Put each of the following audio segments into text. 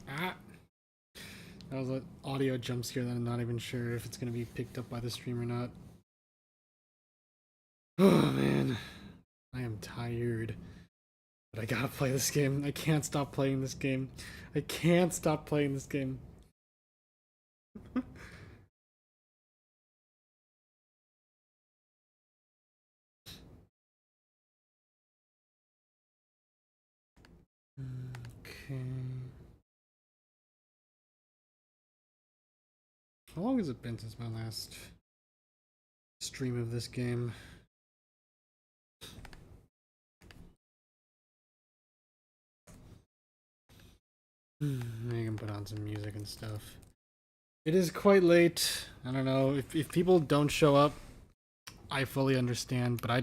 Ah, that was an audio jump scare that I'm not even sure if it's gonna be picked up by the stream or not. Oh man, I am tired. But I gotta play this game. I can't stop playing this game. I can't stop playing this game. Okay. How long has it been since my last stream of this game? I can put on some music and stuff. It is quite late. I don't know if people don't show up. I fully understand, but I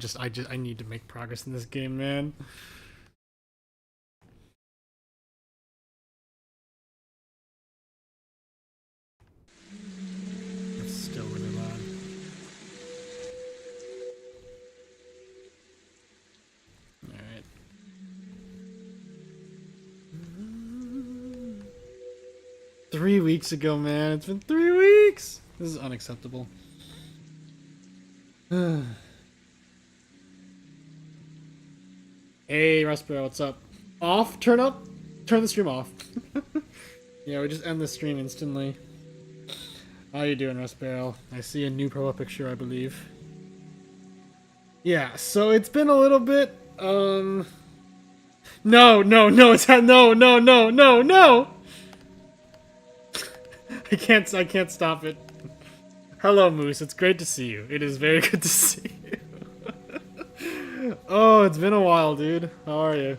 need to make progress in this game, man. It's still really loud. All right. 3 weeks ago, man. It's been 3 weeks. This is unacceptable. Hey, Rustbro, what's up? Off? Turn up? Turn the stream off. Yeah, we just end the stream instantly. How you doing, Rustbro? I see a new profile picture, I believe. Yeah, so it's been a little bit, No, it's not, no! I can't stop it. Hello, Moose, it's great to see you. It is very good to see you. Oh, it's been a while, dude. How are you?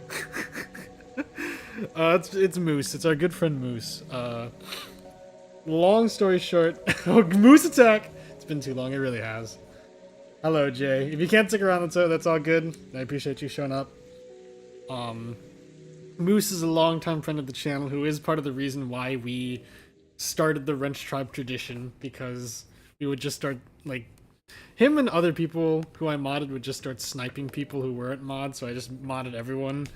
It's Moose. It's our good friend Moose. Long story short, oh, Moose attack. It's been too long. It really has. Hello, Jay. If you can't stick around, that's all good. I appreciate you showing up. Moose is a longtime friend of the channel who is part of the reason why we started the Wrench Tribe tradition, because we would just start, like, him and other people who I modded would just start sniping people who weren't mods, so I just modded everyone.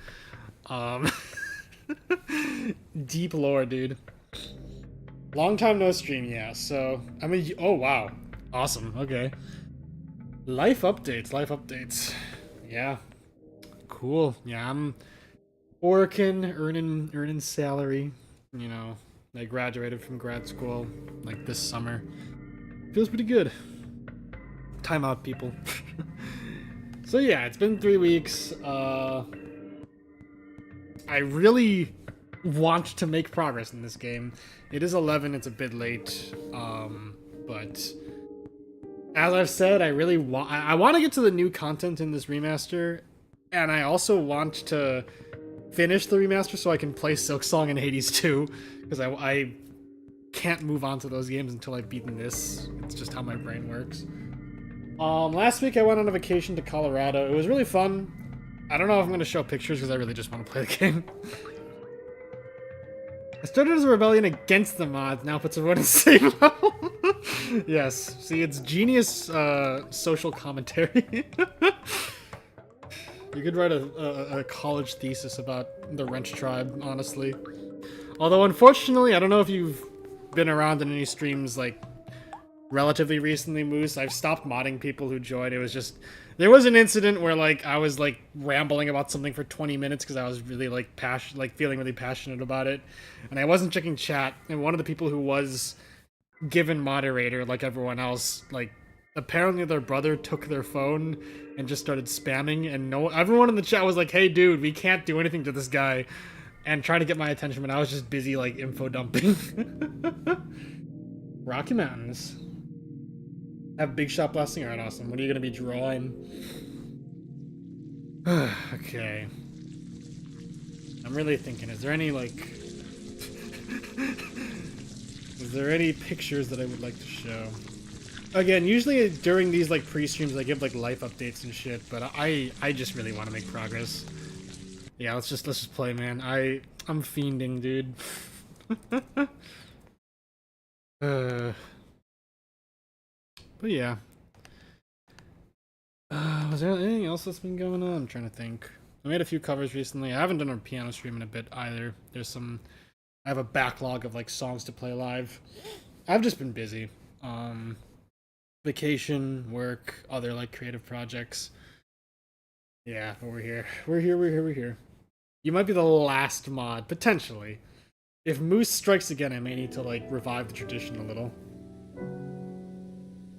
Deep lore, dude. Long time no stream, yeah, so, I mean, oh wow. Awesome, okay. Life updates. Yeah. Cool. Yeah, I'm working, earning salary. You know, I graduated from grad school, like, this summer. Feels pretty good. Time out, people. So yeah, it's been 3 weeks. I really want to make progress in this game. It is 11, it's a bit late, but as I've said, I really want to get to the new content in this remaster, and I also want to finish the remaster so I can play Silksong and Hades 2, because I can't move on to those games until I've beaten this. It's just how my brain works. Last week I went on a vacation to Colorado. It was really fun. I don't know if I'm going to show pictures because I really just want to play the game. I started as a rebellion against the mods, now puts everyone in the same level. Yes, see, it's genius social commentary. You could write a college thesis about the Wrench Tribe, honestly. Although, unfortunately, I don't know if you've been around in any streams, like, relatively recently, Moose. I've stopped modding people who joined. It was just... There was an incident where, like, I was, like, rambling about something for 20 minutes because I was really, like, feeling really passionate about it. And I wasn't checking chat. And one of the people who was given moderator, like everyone else, like, apparently their brother took their phone and just started spamming. And everyone in the chat was like, hey, dude, we can't do anything to this guy. And trying to get my attention, but I was just busy, like, info dumping. Rocky Mountains. Have big shot blasting? Alright, awesome. What are you gonna be drawing? Okay. I'm really thinking, is there any, like... is there any pictures that I would like to show? Again, usually during these, like, pre-streams, I give, like, life updates and shit, but I just really want to make progress. Yeah, let's just play, man. I'm fiending, dude. But yeah. Was there anything else that's been going on? I'm trying to think. I made a few covers recently. I haven't done a piano stream in a bit either. I have a backlog of like songs to play live. I've just been busy. Um, Vacation, work, other like creative projects. Yeah, but we're here. We're here. You might be the last mod, potentially. If Moose strikes again, I may need to like revive the tradition a little.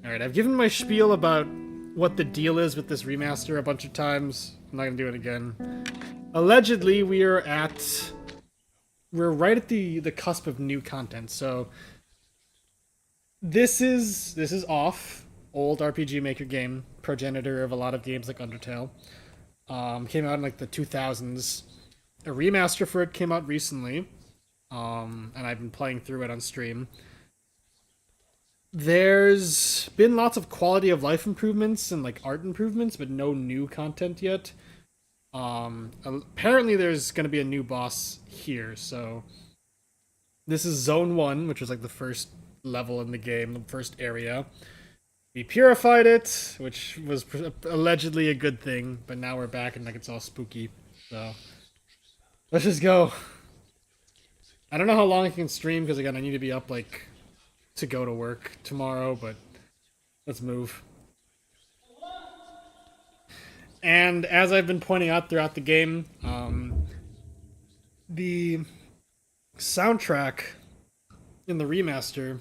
Alright, I've given my spiel about what the deal is with this remaster a bunch of times. I'm not gonna do it again. Allegedly, we're right at the cusp of new content, so this is off. Old RPG Maker game, progenitor of a lot of games like Undertale. Came out in like the 2000s. A remaster for it came out recently, and I've been playing through it on stream. There's been lots of quality of life improvements and like art improvements, but no new content yet. Apparently there's going to be a new boss here, so this is Zone 1, which was like the first level in the game, the first area. We purified it, which was allegedly a good thing, but now we're back and like it's all spooky. So let's just go. I don't know how long I can stream because again I need to be up like to go to work tomorrow, but let's move. And as I've been pointing out throughout the game, the soundtrack in the remaster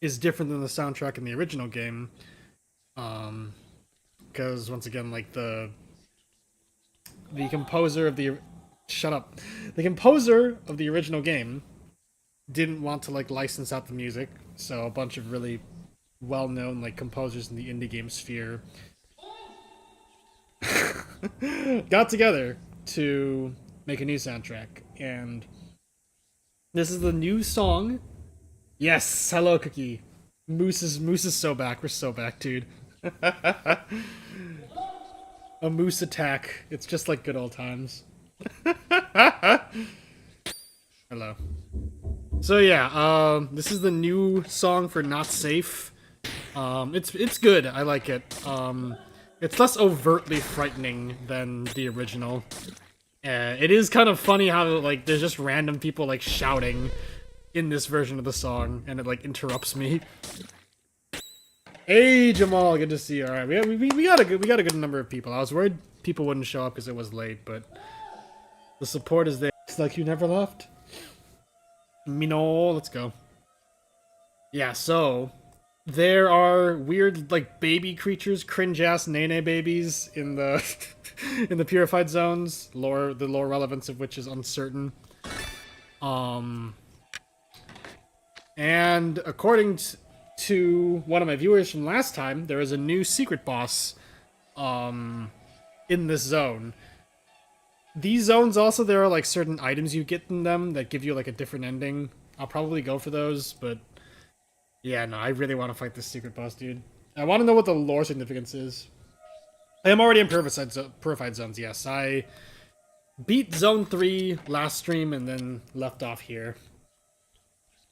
is different than the soundtrack in the original game. Because once again, like the composer of the the composer of the original game didn't want to like license out the music, so a bunch of really well-known like composers in the indie game sphere got together to make a new soundtrack, and this is the new song. Yes, hello Cookie. Moose is so back. We're so back, dude. A moose attack. It's just like good old times. Hello. So yeah, this is the new song for Not Safe. It's good. I like it. It's less overtly frightening than the original. It is kind of funny how like there's just random people like shouting in this version of the song, and it like interrupts me. Hey Jamal, good to see you. All right, we got a good number of people. I was worried people wouldn't show up because it was late, but the support is there. It's like you never left. Mino, let's go. Yeah, so there are weird like baby creatures, cringe ass nene babies in the in the purified zones. The lore relevance of which is uncertain. And according to one of my viewers from last time, there is a new secret boss in this zone. These zones also, there are like certain items you get in them that give you like a different ending. I'll probably go for those, but yeah, no, I really want to fight this secret boss, dude. I want to know what the lore significance is. I am already in purified zones, yes. I beat Zone 3 last stream and then left off here.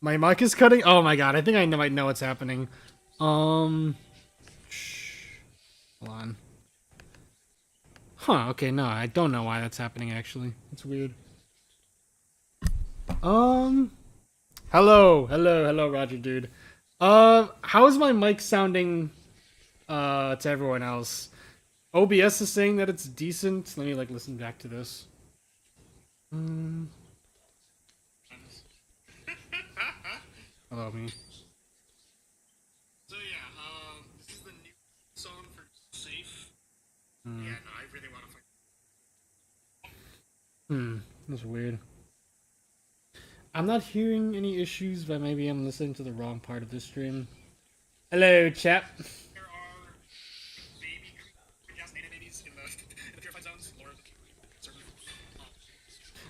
My mic is cutting? Oh my god, I think I might know what's happening. Hold on. Huh, okay, no, I don't know why that's happening, actually. It's weird. Hello, Roger, dude. How is my mic sounding, to everyone else? OBS is saying that it's decent. Let me, like, listen back to this. Hello, me. So, yeah, this is the new song for Safe. Yeah, no, I really want to fight. That's weird. I'm not hearing any issues, but maybe I'm listening to the wrong part of this stream. Hello, chap. There are babies in the purified zones.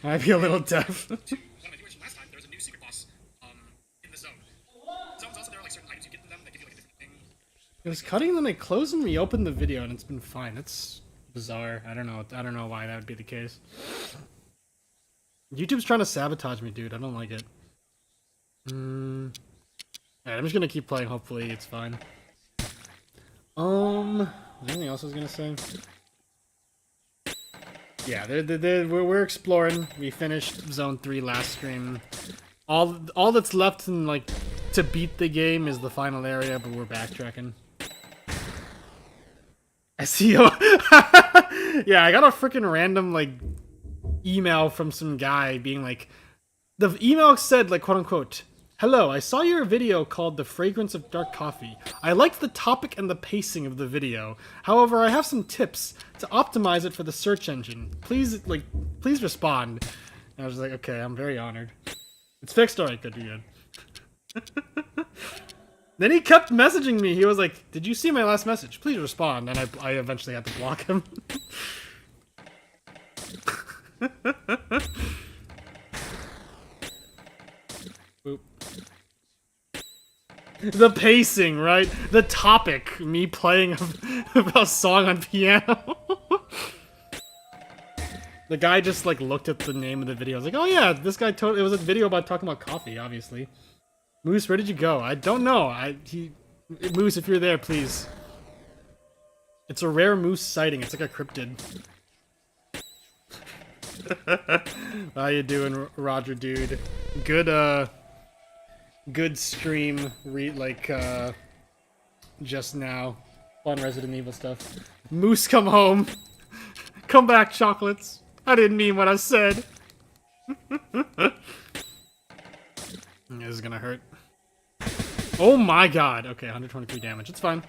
I might be a little deaf. One of my viewers from last time, there was a new secret boss in the zone. Zones also, there are like certain items you get in them that give you like a different thing. It was cutting, then I closed and reopened the video, and it's been fine. That's bizarre. I don't know why that would be the case. YouTube's trying to sabotage me, dude. I don't like it. Alright, I'm just gonna keep playing. Hopefully it's fine. Anything else I was gonna say? Yeah, we're exploring. We finished Zone 3 last stream. All that's left in, like, to beat the game is the final area, but we're backtracking. SEO. Yeah, I got a freaking random, like, email from some guy being like, the email said, like, quote unquote, "Hello, I saw your video called The Fragrance of Dark Coffee. I liked the topic and the pacing of the video. However, I have some tips to optimize it for the search engine. Please respond." And I was like, okay, I'm very honored. It's fixed, alright, good, you're good. Then he kept messaging me. He was like, "Did you see my last message? Please respond." And I eventually had to block him. Boop. The pacing, right? The topic. Me playing a song on piano. The guy just, like, looked at the name of the video. I was like, oh yeah, this guy it was a video about talking about coffee, obviously. Moose, where did you go? I don't know. Moose, if you're there, please. It's a rare moose sighting. It's like a cryptid. How you doing, Roger, dude? Good stream. Just now. Fun Resident Evil stuff. Moose, come home. Come back, chocolates. I didn't mean what I said. This is gonna hurt. Oh my god. Okay, 123 damage. It's fine.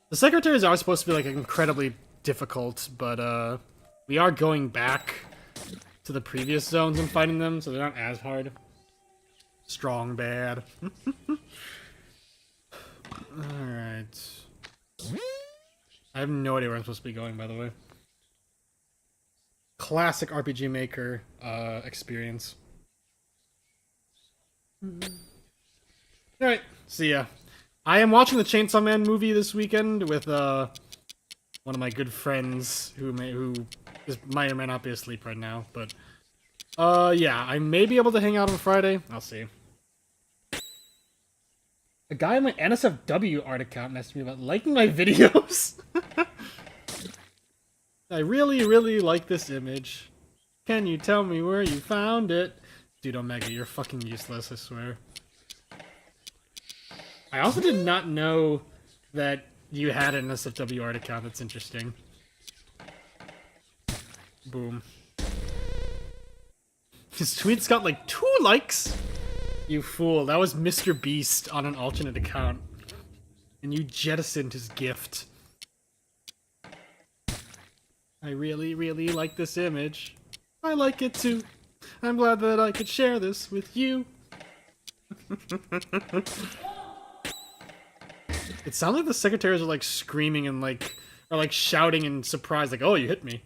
The secretaries are supposed to be, like, incredibly difficult, but, we are going back to the previous zones and fighting them, so they're not as hard. Strong bad. Alright. I have no idea where I'm supposed to be going, by the way. Classic RPG Maker, experience. Alright, see ya. I am watching the Chainsaw Man movie this weekend with, one of my good friends who might or may not be asleep right now, but, yeah, I may be able to hang out on Friday. I'll see. A guy on my NSFW art account messaged me about liking my videos. I really, really like this image. Can you tell me where you found it? Dude, Omega, you're fucking useless, I swear. I also did not know that you had an NSFW art account. That's interesting. Boom. His tweet's got like 2 likes. You fool. That was Mr. Beast on an alternate account. And you jettisoned his gift. I really, really like this image. I like it too. I'm glad that I could share this with you. It sounds like the secretaries are, like, screaming and, like, are, like, shouting in surprise, like, "Oh, you hit me."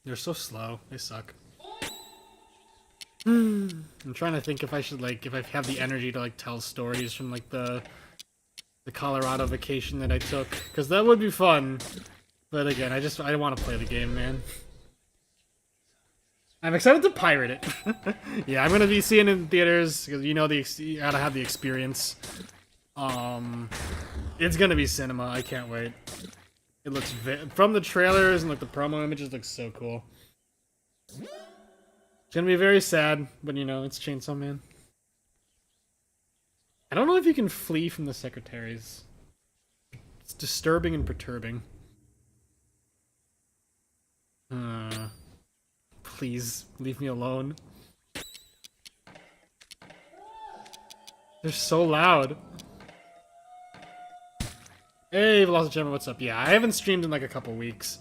They're so slow. They suck. I'm trying to think if I should, like, if I have the energy to, like, tell stories from, like, the Colorado vacation that I took. Because that would be fun. But again, I want to play the game, man. I'm excited to pirate it. Yeah, I'm gonna be seeing it in theaters because you gotta have the experience. It's gonna be cinema. I can't wait. It looks from the trailers and like the promo images looks so cool. It's gonna be very sad, but you know it's Chainsaw Man. I don't know if you can flee from the secretaries. It's disturbing and perturbing. Please, leave me alone. They're so loud. Hey, Velocigema, what's up? Yeah, I haven't streamed in like a couple weeks.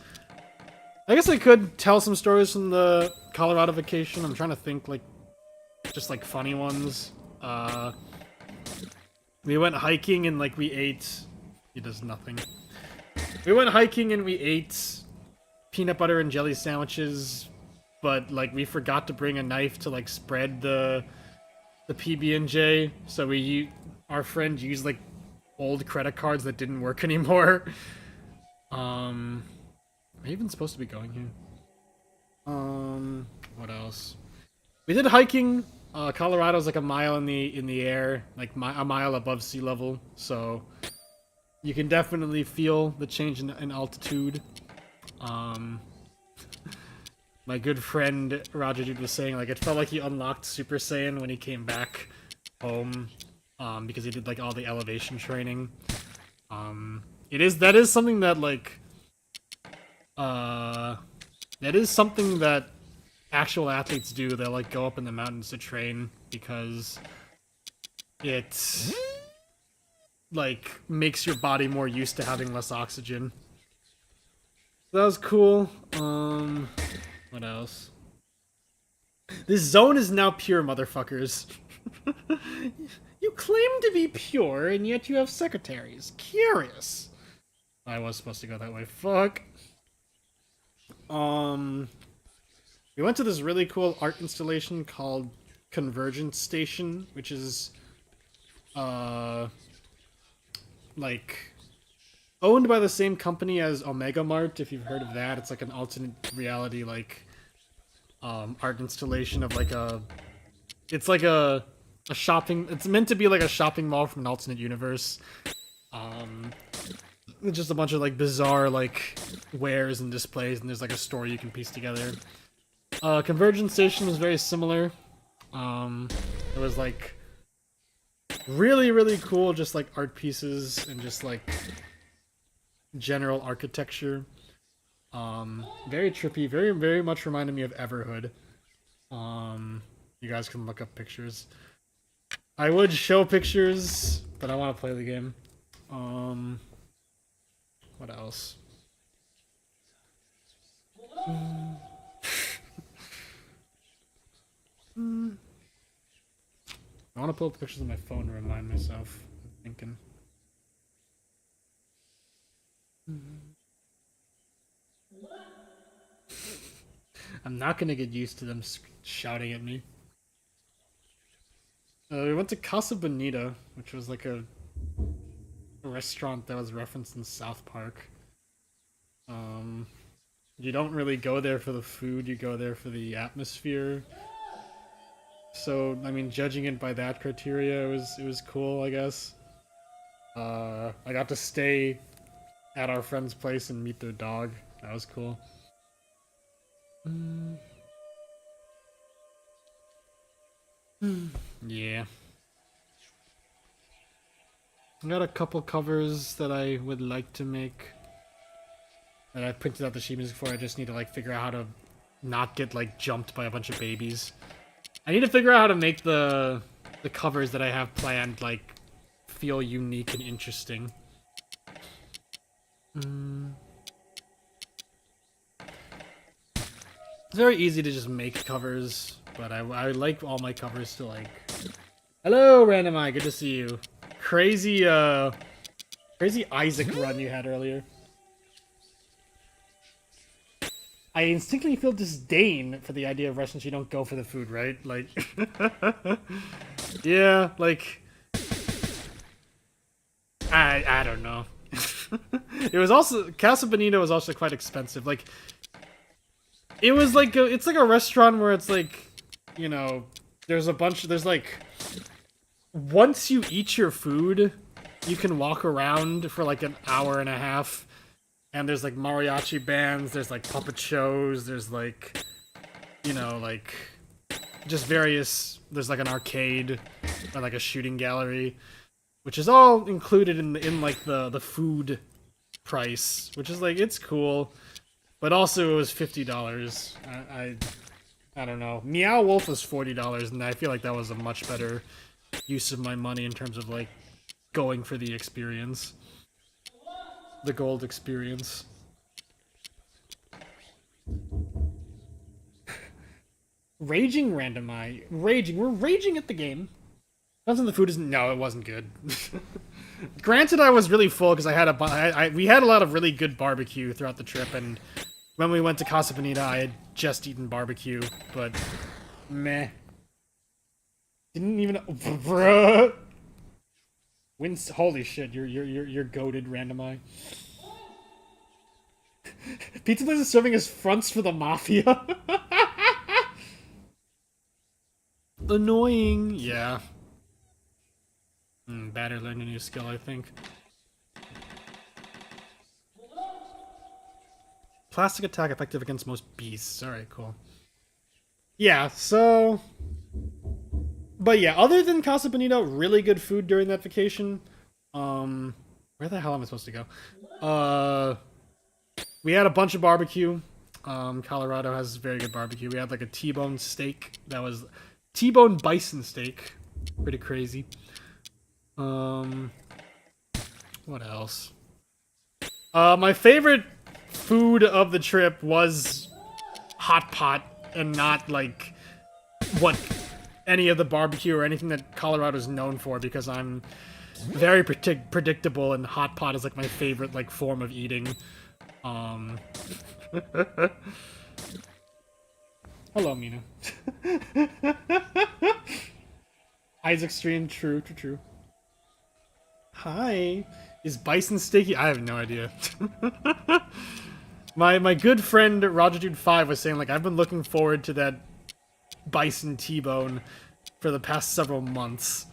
I guess I could tell some stories from the Colorado vacation. I'm trying to think, like, just like funny ones. We went hiking and like we ate... He does nothing. We went hiking and we ate peanut butter and jelly sandwiches, but like we forgot to bring a knife to like spread the PB&J, so our friend used like old credit cards that didn't work anymore. Am I even supposed to be going here? What else? We did hiking Colorado's like a mile in the air, like a mile above sea level, so you can definitely feel the change in altitude. Um, my good friend Roger Dude was saying like it felt like he unlocked Super Saiyan when he came back home, because he did like all the elevation training. That is something that like uh that is something that actual athletes do. They'll like go up in the mountains to train because it like makes your body more used to having less oxygen. That was cool. What else? This zone is now pure, motherfuckers. You claim to be pure, and yet you have secretaries. Curious. I was supposed to go that way. Fuck. We went to this really cool art installation called Convergence Station, which is, like, owned by the same company as Omega Mart, if you've heard of that. It's like an alternate reality, like, art installation of like a... It's like a shopping... It's meant to be like a shopping mall from an alternate universe. Just a bunch of like bizarre like wares and displays, and there's like a story you can piece together. Convergence Station was very similar. It was like really, really cool, just like art pieces and just like general architecture. Very trippy, very, very much reminded me of Everhood. You guys can look up pictures. I would show pictures, but I want to play the game. What else? I want to pull up pictures on my phone to remind myself. I'm thinking. I'm not gonna get used to them shouting at me. We went to Casa Bonita, which was like a restaurant that was referenced in South Park. You don't really go there for the food, you go there for the atmosphere. So, I mean, judging it by that criteria, it was cool, I guess. I got to stay at our friend's place and meet their dog. That was cool. Yeah. I got a couple covers that I would like to make. That I printed out the sheet music for. I just need to like figure out how to not get like jumped by a bunch of babies. I need to figure out how to make the covers that I have planned like feel unique and interesting. It's very easy to just make covers, but I like all my covers to like... Hello, Random Eye, good to see you. Crazy Isaac run you had earlier. I instinctively feel disdain for the idea of restaurants you don't go for the food, right? Like... yeah, like... I don't know. It was also... Casa Bonita was also quite expensive. Like... It was like it's like a restaurant where it's like, you know, there's like, once you eat your food, you can walk around for like an hour and a half, and there's like mariachi bands, there's like puppet shows, there's like, you know, like, just various, there's like an arcade, or like a shooting gallery, which is all included in like the food price, which is like, it's cool. But also it was $50. I don't know. Meow Wolf was $40, and I feel like that was a much better use of my money in terms of like going for the experience, the gold experience. Raging Random Eye, raging. We're raging at the game. Nothing the food isn't. No, it wasn't good. Granted, I was really full because I had we had a lot of really good barbecue throughout the trip, and when we went to Casa Bonita, I had just eaten barbecue, but meh. Didn't even, bruh. Holy shit! You're goated, Random Eye. Pizza Place is serving as fronts for the mafia. Annoying. Yeah. Better learn a new skill, I think. Plastic attack effective against most beasts. Alright, cool. Yeah, so... But yeah, other than Casa Bonito, really good food during that vacation. Where the hell am I supposed to go? We had a bunch of barbecue. Colorado has very good barbecue. We had like a T-bone steak that was T-bone bison steak. Pretty crazy. What else? My favorite food of the trip was hot pot and not like what any of the barbecue or anything that Colorado's known for, because I'm very predictable and hot pot is like my favorite like form of eating. Hello, Mina. Isaac stream, true. Hi. Is bison steaky? I have no idea. my good friend Roger Dude 5 was saying like I've been looking forward to that bison T-bone for the past several months.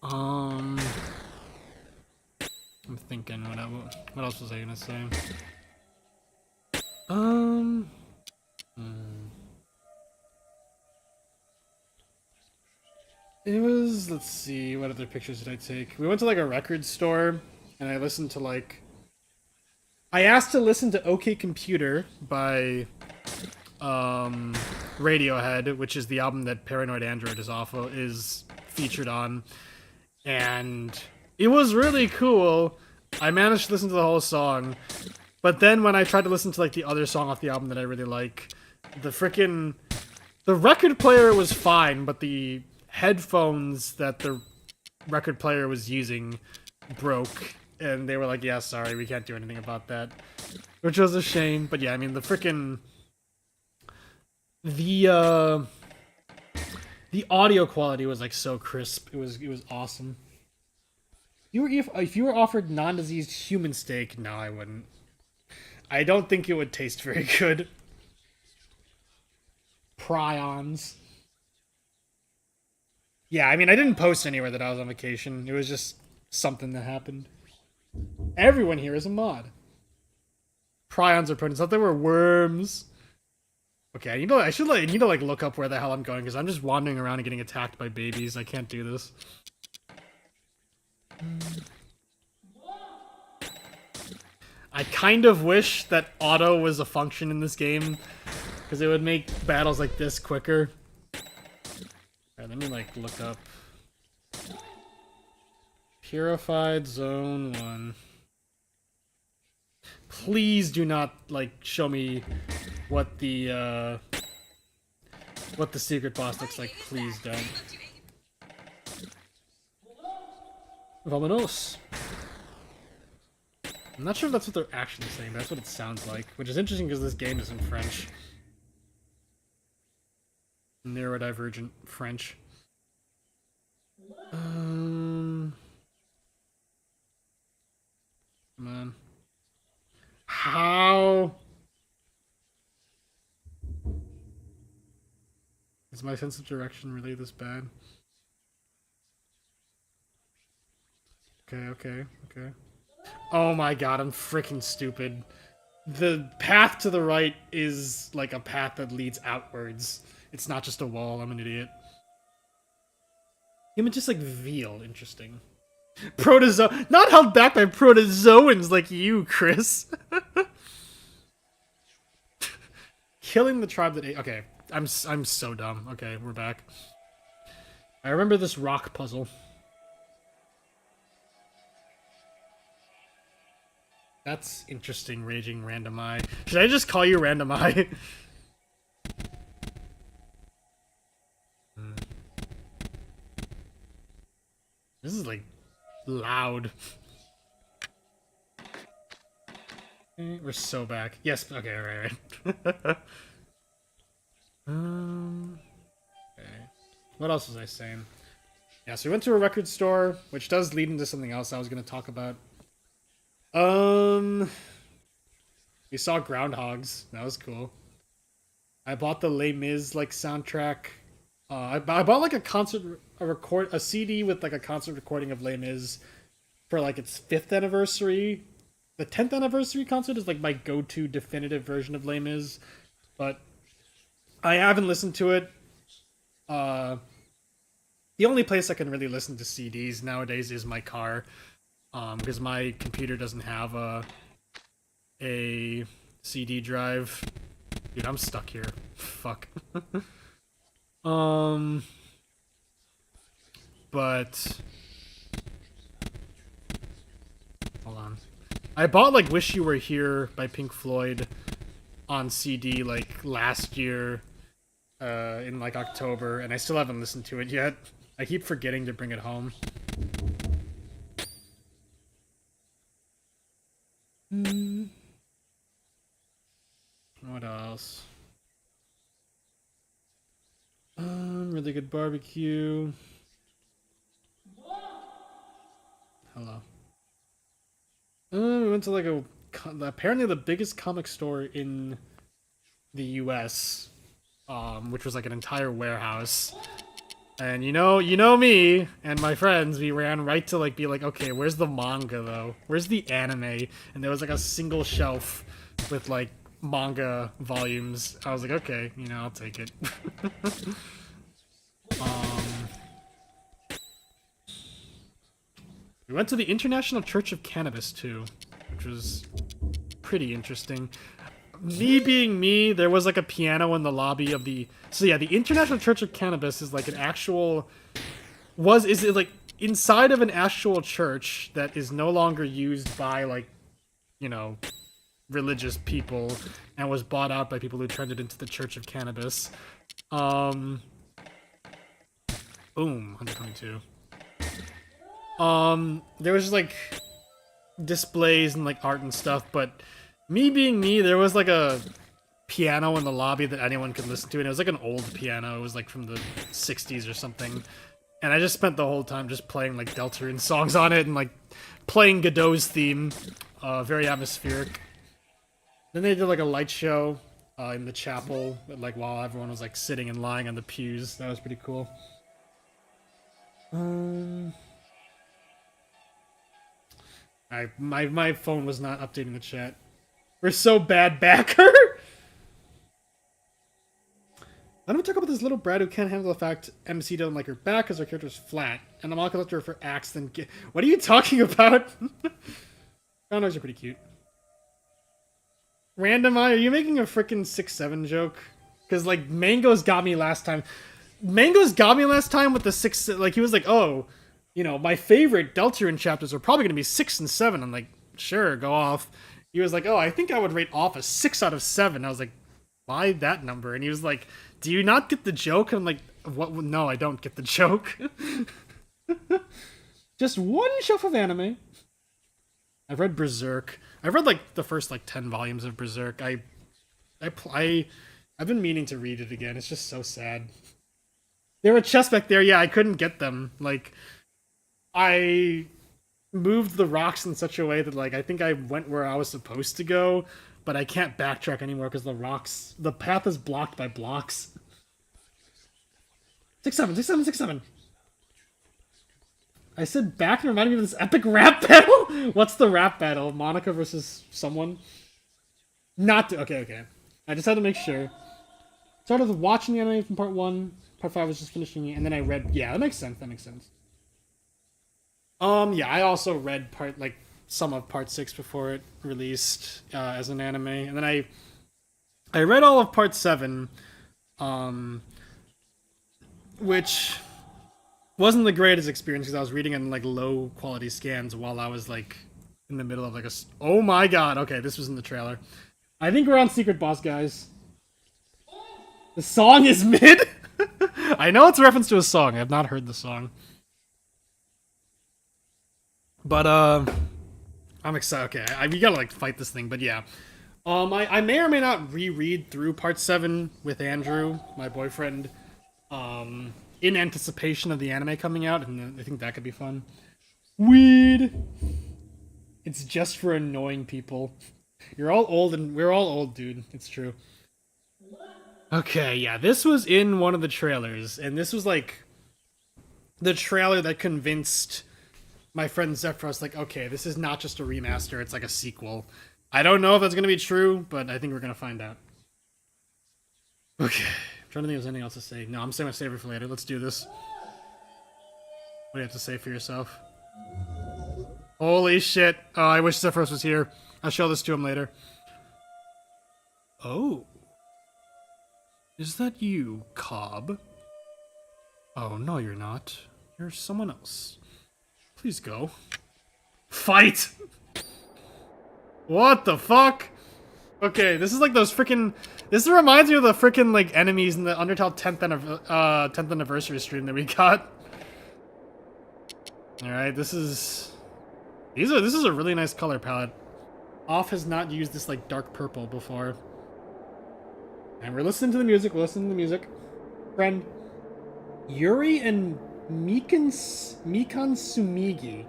I'm thinking what else was I gonna say? It was, let's see, what other pictures did I take? We went to like a record store and I listened to like I asked to listen to OK Computer by Radiohead, which is the album that Paranoid Android is featured on, and it was really cool. I managed to listen to the whole song, but then when I tried to listen to like the other song off the album that I really like, the record player was fine, but the headphones that the record player was using broke, and they were like, yeah, sorry, we can't do anything about that, which was a shame. But yeah, I mean, the audio quality was like so crisp. It was awesome. If you were offered non-diseased human steak, no, I wouldn't. I don't think it would taste very good. Prions. Yeah, I mean, I didn't post anywhere that I was on vacation. It was just something that happened. Everyone here is a mod. Prions are proteins. I thought they were worms. Okay, I need to like look up where the hell I'm going, because I'm just wandering around and getting attacked by babies. I can't do this. I kind of wish that auto was a function in this game, because it would make battles like this quicker. Alright, let me like look up Purified Zone 1. Please do not like show me what the secret boss looks like. Please don't. Vamonos. I'm not sure if that's what they're actually saying, but that's what it sounds like, which is interesting because this game is in French. Neurodivergent French. Come on. How? Is my sense of direction really this bad? Okay. Oh my god, I'm freaking stupid. The path to the right is like a path that leads outwards. It's not just a wall. I'm an idiot. Human just like veal. Interesting. Protozoa. Not held back by protozoans like you, Chris. Killing the tribe that ate. Okay, I'm so dumb. Okay, we're back. I remember this rock puzzle. That's interesting, Raging Random Eye. Should I just call you Random Eye? This is like loud. We're so back. Yes, okay, right. Okay. What else was I saying? Yeah, so we went to a record store, which does lead into something else I was going to talk about. We saw groundhogs. That was cool. I bought the Les Mis like soundtrack. I bought like a a CD with like a concert recording of Les Mis for like its 5th anniversary. The 10th anniversary concert is like my go-to definitive version of Les Mis, but I haven't listened to it. Uh, the only place I can really listen to CDs nowadays is my car, because my computer doesn't have a CD drive. Dude, I'm stuck here. Fuck. um, but hold on. I bought like "Wish You Were Here" by Pink Floyd on CD like last year, in like October, and I still haven't listened to it yet. I keep forgetting to bring it home. What else? Really good barbecue. Hello. We went to like apparently the biggest comic store in the U.S., which was like an entire warehouse. And you know me and my friends, we ran right to like be like, okay, where's the manga though? Where's the anime? And there was like a single shelf with like manga volumes. I was like, okay, I'll take it. We went to the International Church of Cannabis too, which was pretty interesting. Me being me, there was like a piano in the lobby of the. So yeah, the International Church of Cannabis is like an actual. Is it like inside of an actual church that is no longer used by like, religious people, and was bought out by people who turned it into the Church of Cannabis. Boom, 122. There was just like displays and like art and stuff, but me being me, there was like a piano in the lobby that anyone could listen to, and it was like an old piano. It was like from the 60s or something. And I just spent the whole time just playing like Deltarune songs on it and like playing Godot's theme. Very atmospheric. Then they did like a light show in the chapel, like while everyone was like sitting and lying on the pews. That was pretty cool. My phone was not updating the chat. We're so bad, backer. Why don't we talk about this little brat who can't handle the fact MC doesn't like her back because her character's flat, and I'm all collector for axe. Then what are you talking about? Founders are pretty cute. Random Eye, are you making a freaking 6-7 joke? Because like Mango's got me last time. Mango's got me last time with the 6. Like he was like, oh, my favorite Deltarune chapters are probably gonna be 6 and 7. I'm like, sure, go off. He was like, oh, I think I would rate off a 6 out of 7. I was like, why that number? And he was like, do you not get the joke? And I'm like, what? No, I don't get the joke. Just one shelf of anime. I've read Berserk. I've read like the first like 10 volumes of Berserk. I've been meaning to read it again. It's just so sad. There were chests back there. Yeah, I couldn't get them. Like, I moved the rocks in such a way that like I think I went where I was supposed to go, but I can't backtrack anymore because the path is blocked by blocks. 6-7, 6-7, 6-7. I said back and reminded me of this epic rap battle? What's the rap battle? Monica versus someone? Okay. I just had to make sure. Started with watching the anime from part 1. Part 5 was just finishing it, and then I read... Yeah, that makes sense. Yeah, I also read some of part 6 before it released as an anime. And then I read all of part 7, which wasn't the greatest experience because I was reading in like low quality scans while I was like in the middle of like oh my god, okay, this was in the trailer. I think we're on Secret Boss, guys. The song is mid? I know it's a reference to a song. I have not heard the song. But I'm excited. Okay, we gotta like fight this thing, but yeah. I may or may not reread through part 7 with Andrew, my boyfriend, in anticipation of the anime coming out, and I think that could be fun. Weed! It's just for annoying people. You're all old, and we're all old, dude. It's true. Okay, yeah, this was in one of the trailers, and this was like the trailer that convinced my friend Zephyros, like, okay, this is not just a remaster, it's like a sequel. I don't know if that's gonna be true, but I think we're gonna find out. Okay, I'm trying to think if there's anything else to say. No, I'm saving my saver for later. Let's do this. What do you have to say for yourself? Holy shit. Oh, I wish Zephyros was here. I'll show this to him later. Oh. Is that you, Cobb? Oh, no, you're not. You're someone else. Please go. Fight! What the fuck? Okay, this is like those freaking. This reminds me of the freaking like enemies in the Undertale 10th anniversary stream that we got. All right, this is. This is a really nice color palette. Off has not used this like dark purple before. And we're listening to the music. We're listening to the music. Friend, Yuri and Mikan Sumigi.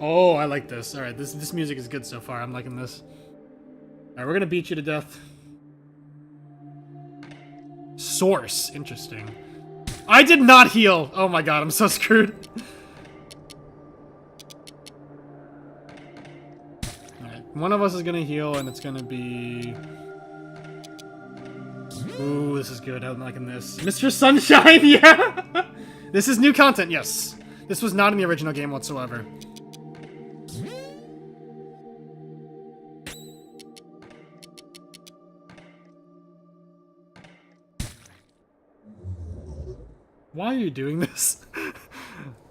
Oh, I like this. All right, this music is good so far. I'm liking this. All right, we're gonna beat you to death. Source, interesting. I did not heal. Oh my god, I'm so screwed. All right, one of us is gonna heal, and it's gonna be. Ooh, this is good. I'm liking this. Mr. Sunshine, yeah. This is new content. Yes, this was not in the original game whatsoever. Why are you doing this?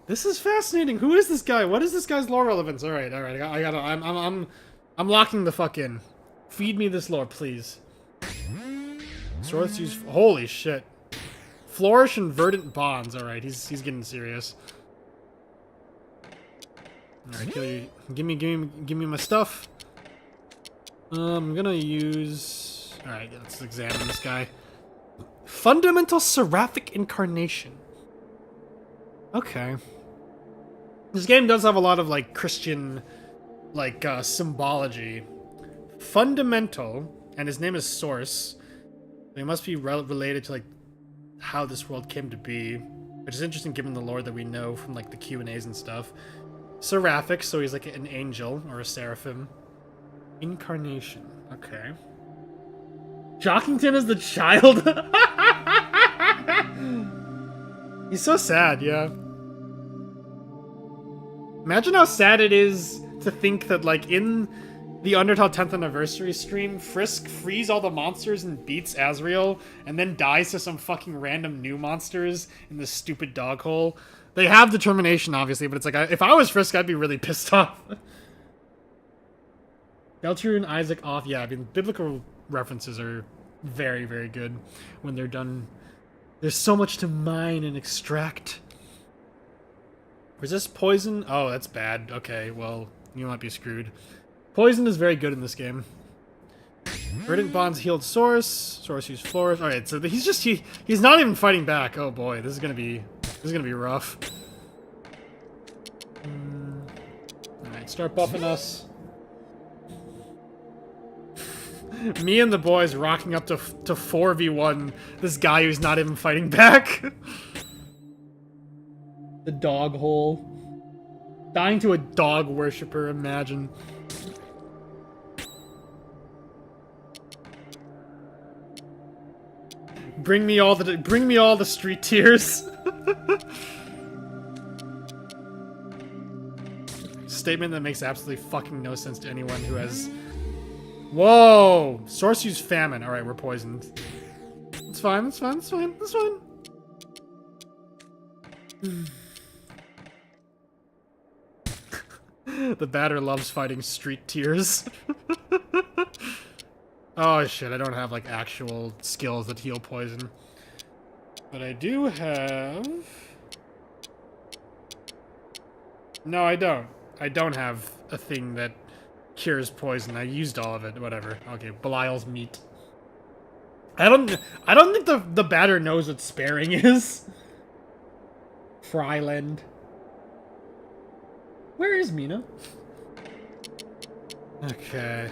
This is fascinating. Who is this guy? What is this guy's lore relevance? All right. I gotta. I'm locking the fuck in. Feed me this lore, please. Source use. Holy shit. Flourish and verdant bonds. All right. He's getting serious. All right. Kill you. Give me my stuff. I'm gonna use. All right. Let's examine this guy. Fundamental Seraphic Incarnation. Okay. This game does have a lot of, like, Christian, like, symbology. Fundamental, and his name is Source. They must be related to, like, how this world came to be. Which is interesting given the lore that we know from, like, the Q&As and stuff. Seraphic, so he's, like, an angel, or a seraphim. Incarnation. Okay. Jockington is the child? He's so sad, yeah. Imagine how sad it is to think that, like, in the Undertale 10th anniversary stream, Frisk frees all the monsters and beats Asriel, and then dies to some fucking random new monsters in this stupid dog hole. They have determination, obviously, but it's like, if I was Frisk, I'd be really pissed off. Deltir and Isaac off, yeah, I mean, biblical references are very, very good when they're done. There's so much to mine and extract. Resist poison? Oh, that's bad. Okay, well, you might be screwed. Poison is very good in this game. Verdant bonds healed Source. Source used Flourish. Alright, so he's not even fighting back. Oh boy, this is gonna be rough. Alright, start buffing us. Me and the boys rocking up to 4v1 this guy who's not even fighting back. The dog hole. Dying to a dog worshiper, imagine. Bring me all the street tears. Statement that makes absolutely fucking no sense to anyone who has. Whoa! Source used famine. Alright, we're poisoned. It's fine, it's fine, it's fine, it's fine. The batter loves fighting street tears. Oh shit, I don't have like actual skills that heal poison. But I do have... No, I don't. I don't have a thing that cures poison. I used all of it. Whatever. Okay, Belial's meat. I don't think the batter knows what sparing is. Fryland. Where is Mina? Okay.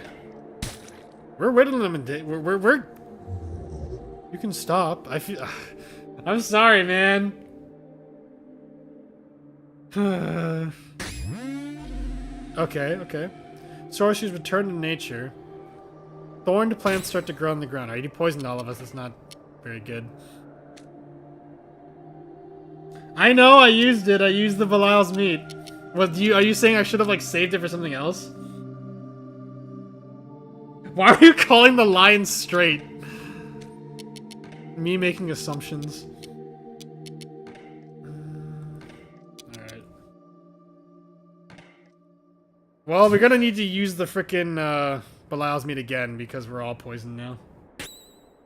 We're whittling them in we're You can stop. I feel... I'm sorry, man. Okay, okay. Sources return to nature. Thorned plants start to grow on the ground. Alright, you poisoned all of us. That's not very good. I know, I used it. I used the Belial's meat. What do you? Are you saying I should have like saved it for something else? Why are you calling the lion straight? Me making assumptions. Alright. Well, we're gonna need to use the frickin' Belial's meat again because we're all poisoned now.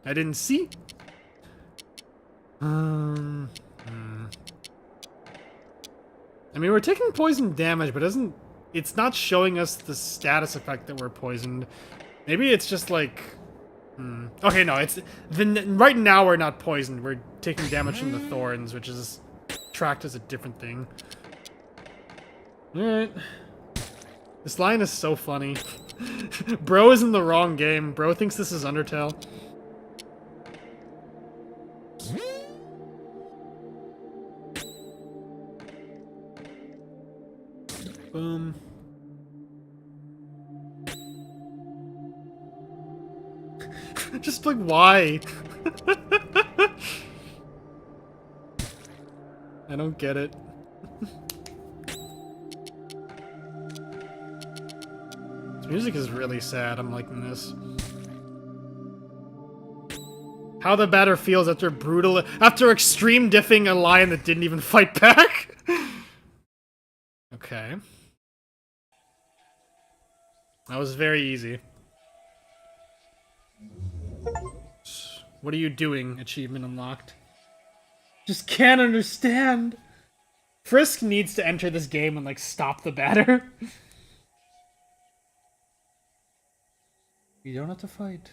I didn't see. I mean, we're taking poison damage, but it's not showing us the status effect that we're poisoned. Maybe it's just like... Okay, no, it's... right now we're not poisoned. We're taking damage from the thorns, which is tracked as a different thing. Alright. This line is so funny. Bro is in the wrong game. Bro thinks this is Undertale. Boom. Just like, why? I don't get it. This music is really sad. I'm liking this. How the batter feels after extreme diffing a lion that didn't even fight back. Okay. That was very easy. What are you doing? Achievement unlocked. Just can't understand. Frisk needs to enter this game and like stop the batter. You don't have to fight.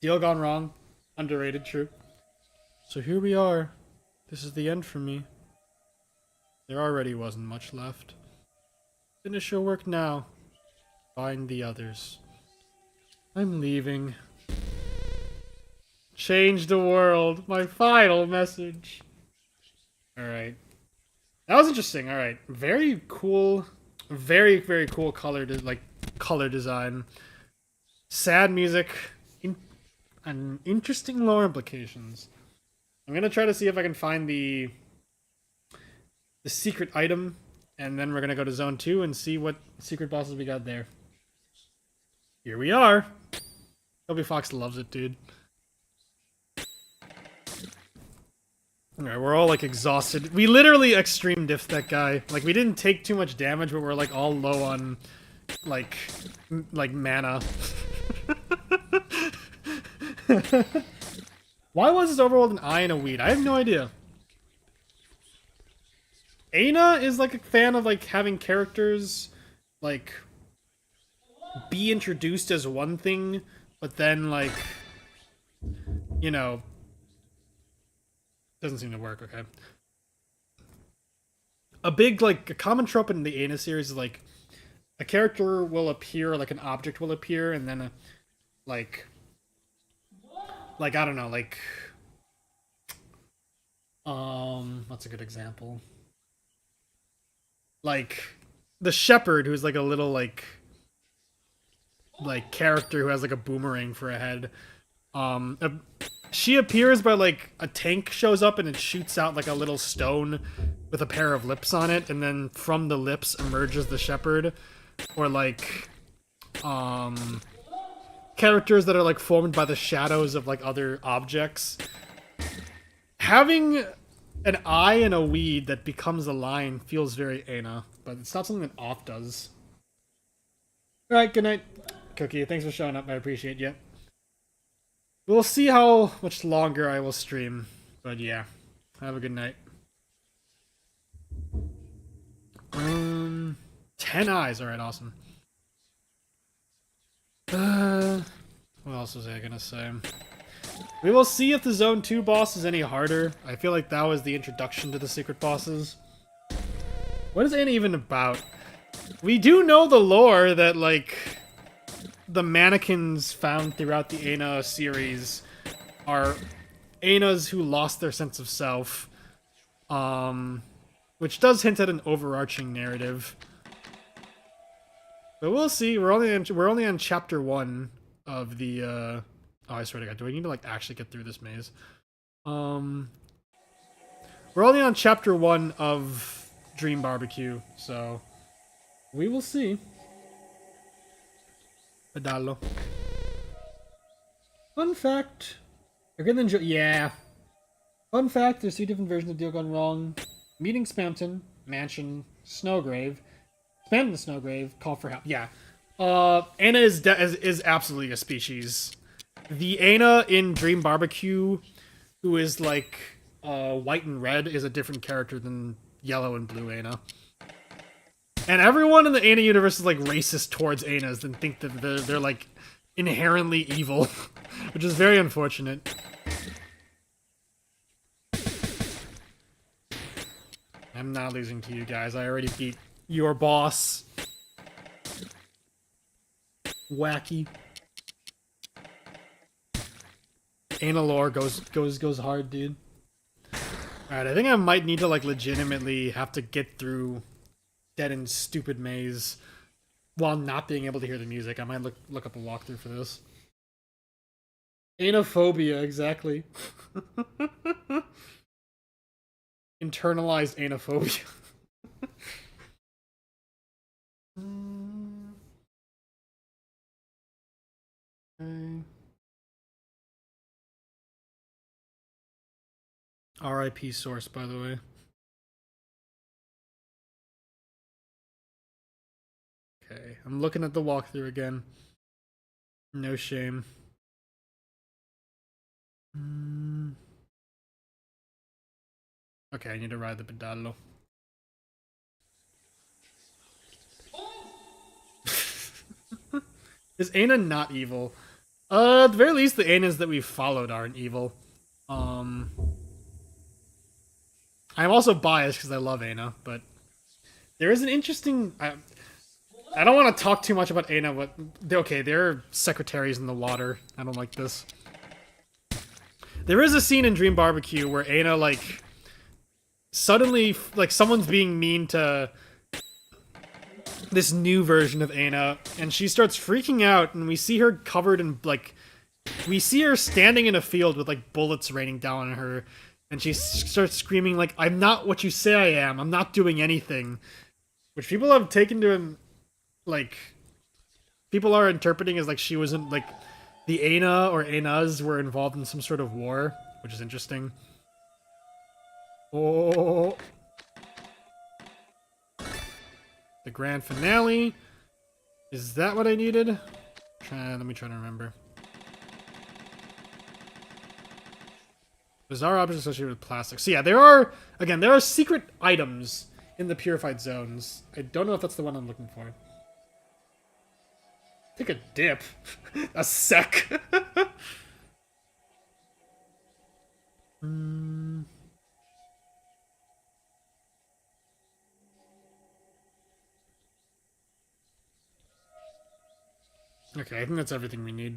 Deal gone wrong. Underrated, true. So here we are. This is the end for me. There already wasn't much left. Finish your work now. Find the others. I'm leaving. Change the world. My final message. Alright. That was interesting. Alright. Very cool. Very, very cool color design. Sad music. And interesting lore implications. I'm gonna try to see if I can find the secret item, and then we're gonna go to Zone 2 and see what secret bosses we got there. Here we are. Toby Fox loves it, dude. Alright, we're all like exhausted. We literally extreme diffed that guy. Like, we didn't take too much damage, but we're like all low on like mana. Why was this overworld an eye and a weed? I have no idea. Aina is like a fan of like having characters like be introduced as one thing, but then like, you know, doesn't seem to work. Okay. A big like a common trope in the Aina series is like a character will appear, like an object will appear, and then like I don't know, like what's a good example? Like the shepherd, who's like a little like character who has like a boomerang for a head. She appears by like a tank shows up and it shoots out like a little stone with a pair of lips on it, and then from the lips emerges the shepherd. Or like characters that are like formed by the shadows of like other objects. Having an eye and a weed that becomes a line feels very Aina, but it's not something that Off does. Alright, good night, Cookie. Thanks for showing up. I appreciate you. We'll see how much longer I will stream, but yeah. Have a good night. 10 eyes. Alright, awesome. What else was I gonna say? We will see if the Zone 2 boss is any harder. I feel like that was the introduction to the secret bosses. What is Aina even about? We do know the lore that, like, the mannequins found throughout the Aina series are Aenas who lost their sense of self, which does hint at an overarching narrative. But we'll see. We're only on chapter 1 of the. Oh, I swear to God, do I need to like actually get through this maze? We're only on chapter 1 of Dream Barbecue, so we will see. Pedalo. Fun fact. You're gonna enjoy. Yeah. Fun fact: there's 3 different versions of Deal Gone Wrong. Meeting Spamton, Mansion, Snowgrave. Spamton, Snowgrave, Call for Help. Yeah. Ana is absolutely a species. The Ana in Dream Barbecue, who is like white and red, is a different character than yellow and blue Ana. And everyone in the Ana universe is like racist towards Anas and think that they're like inherently evil, which is very unfortunate. I'm not losing to you guys. I already beat your boss. Wacky. Ana lore goes hard, dude. Alright, I think I might need to like legitimately have to get through Dead and Stupid Maze while not being able to hear the music. I might look up a walkthrough for this. Anaphobia, exactly. Internalized anaphobia. Okay. RIP source, by the way. Okay, I'm looking at the walkthrough again. No shame. Okay, I need to ride the pedalo. Is Ana not evil? At the very least, the Anas that we've followed aren't evil. I'm also biased because I love Ana, but there is an interesting. I don't want to talk too much about Ana, but okay, there are secretaries in the water. I don't like this. There is a scene in Dream Barbecue where Ana like suddenly like someone's being mean to this new version of Ana, and she starts freaking out, and we see her covered in like we see her standing in a field with like bullets raining down on her, and she starts screaming like, "I'm not what you say I am. I'm not doing anything," which people have taken to like people are interpreting as like she wasn't like the Ana or Anas were involved in some sort of war, which is interesting. Oh, the grand finale. Is that what I needed? Let me try to remember. Bizarre objects associated with plastic. So yeah, there are secret items in the purified zones. I don't know if that's the one I'm looking for. Take a dip. A sec. Okay, I think that's everything we need.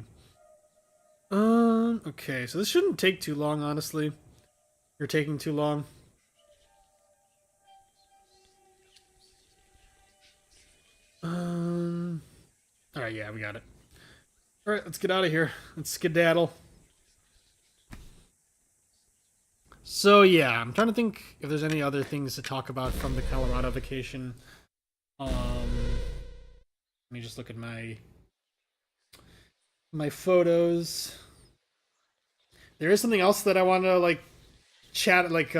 Okay, so this shouldn't take too long, honestly. You're taking too long. Alright, yeah, we got it. Alright, let's get out of here. Let's skedaddle. So, yeah, I'm trying to think if there's any other things to talk about from the Colorado vacation. Let me just look at my photos. There is something else that I want to, like, chat, like,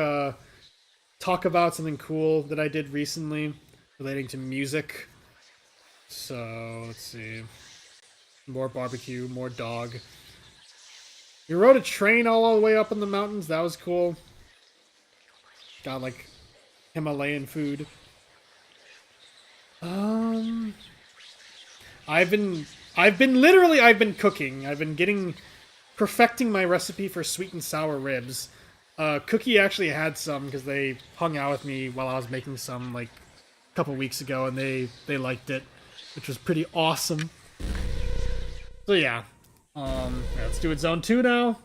talk about, something cool that I did recently relating to music. So, let's see. More barbecue, more dog. We rode a train all the way up in the mountains. That was cool. Got, like, Himalayan food. I've been cooking. I've been perfecting my recipe for sweet and sour ribs. Cookie actually had some because they hung out with me while I was making some like a couple weeks ago, and they liked it, which was pretty awesome. So yeah, let's do it zone 2 now.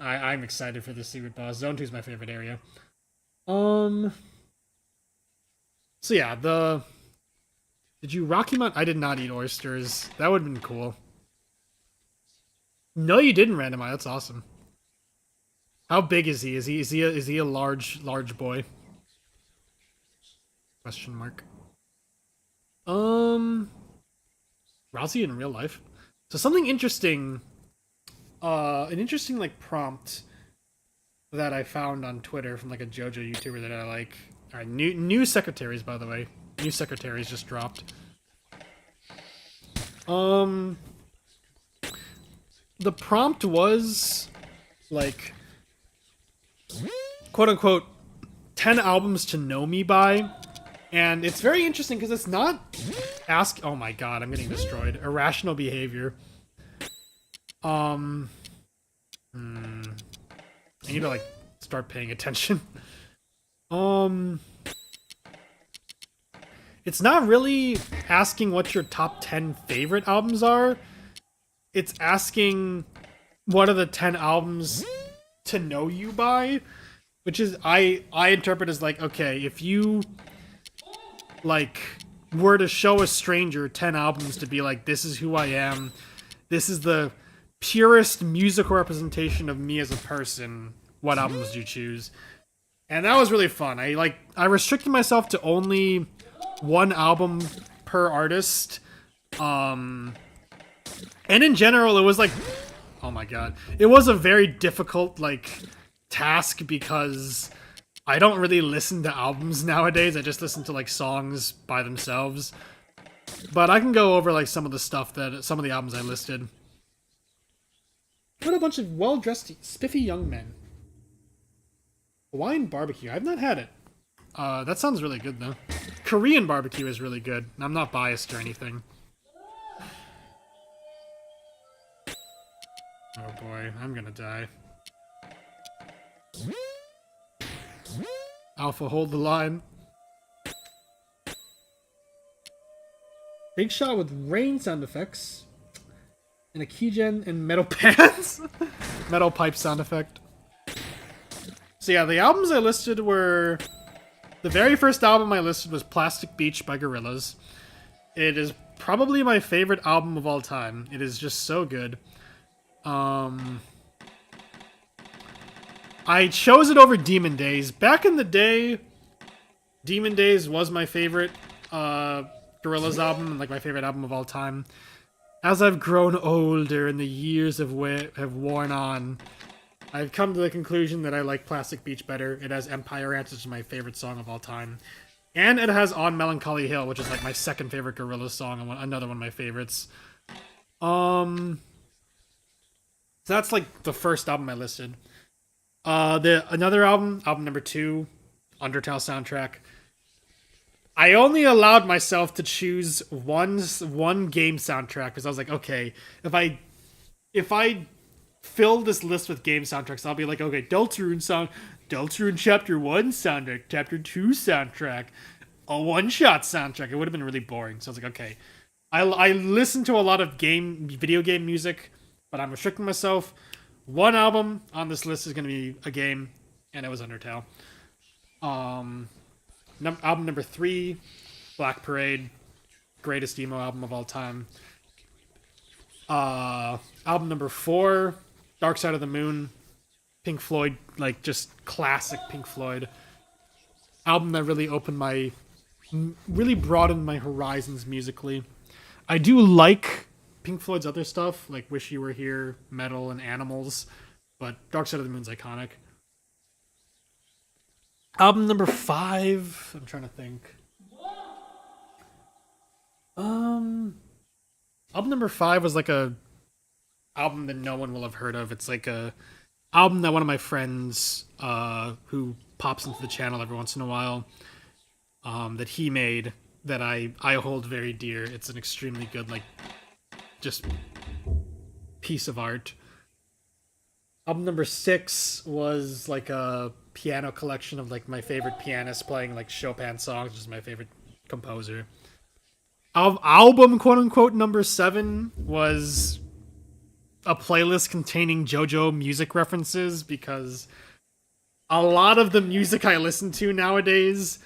I'm excited for the secret boss. Zone 2 is my favorite area. Um. So yeah, did you Rocky Mount? I did not eat oysters. That would have been cool. No, you didn't randomize. That's awesome. How big is he? Is he a large boy? Question mark. Rousey in real life. So something interesting. An interesting like prompt that I found on Twitter from like a JoJo YouTuber that I like. All right, new secretaries, by the way. New secretaries just dropped. The prompt was like, quote unquote, 10 albums to know me by. And it's very interesting because it's not oh my god, I'm getting destroyed. Irrational behavior. I need to like start paying attention. It's not really asking what your top 10 favorite albums are. It's asking what are the 10 albums to know you by, which is I interpret as like, okay, if you like were to show a stranger 10 albums to be like, this is who I am, this is the purest musical representation of me as a person, what albums do you choose? And that was really fun. I restricted myself to only one album per artist. And in general, it was like, oh my god, it was a very difficult like task because I don't really listen to albums nowadays. I just listen to like songs by themselves. But I can go over like some of the albums I listed. What a bunch of well-dressed, spiffy young men. Hawaiian barbecue. I've not had it. That sounds really good though. Korean barbecue is really good. I'm not biased or anything. Oh boy, I'm gonna die. Alpha, hold the line. Big shot with rain sound effects. And a keygen and metal pants. Metal pipe sound effect. So yeah, the albums I listed were... The very first album I listed was Plastic Beach by Gorillaz. It is probably my favorite album of all time. It is just so good. I chose it over Demon Days. Back in the day, Demon Days was my favorite Gorillaz album, and like my favorite album of all time. As I've grown older and the years have worn on, I've come to the conclusion that I like Plastic Beach better. It has Empire Ants, which is my favorite song of all time. And it has On Melancholy Hill, which is like my second favorite Gorillaz song and another one of my favorites. So that's like the first album I listed. Another album number 2, Undertale soundtrack. I only allowed myself to choose one game soundtrack because I was like, okay, if I fill this list with game soundtracks, I'll be like, okay, Deltarune Chapter 1 soundtrack, Chapter 2 soundtrack, a one-shot soundtrack. It would have been really boring. So I was like, okay. I listen to a lot of video game music, but I'm restricting myself. One album on this list is going to be a game, and it was Undertale. Album number 3, Black Parade, greatest emo album of all time. Album number 4, Dark Side of the Moon, Pink Floyd, like just classic Pink Floyd. Album that really broadened my horizons musically. I do like Pink Floyd's other stuff, like Wish You Were Here, Metal, and Animals, but Dark Side of the Moon's iconic. Album number 5, I'm trying to think. Album number 5 was like a album that no one will have heard of. It's like a album that one of my friends who pops into the channel every once in a while that he made that I hold very dear. It's an extremely good, like, just piece of art. Album number 6 was like a piano collection of like my favorite pianists playing like Chopin songs, which is my favorite composer. Album quote unquote number 7 was a playlist containing JoJo music references because a lot of the music I listen to nowadays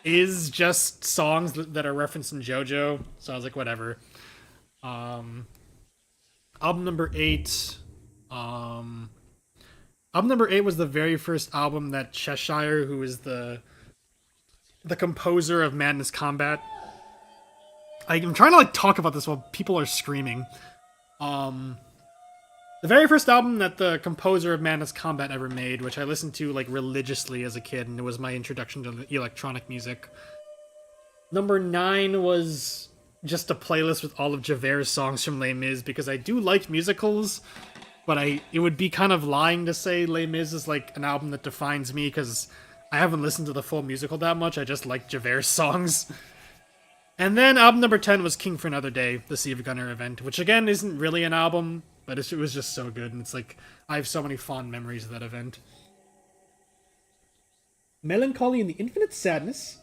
is just songs that are referenced in JoJo. So I was like, whatever. Um, album number 8. Um, album number 8 was the very first album that Cheshire, who is the composer of Madness Combat. I'm trying to like talk about this while people are screaming. Um, the very first album that the composer of Madness Combat ever made, which I listened to like religiously as a kid, and it was my introduction to electronic music. Number 9 was just a playlist with all of Javert's songs from Les Mis because I do like musicals, but it would be kind of lying to say Les Mis is like an album that defines me because I haven't listened to the full musical that much. I just like Javert's songs. And then album number 10 was King for Another Day, the Steve Gunner event, which again isn't really an album, but it was just so good, and it's like, I have so many fond memories of that event. Melancholy and the Infinite Sadness.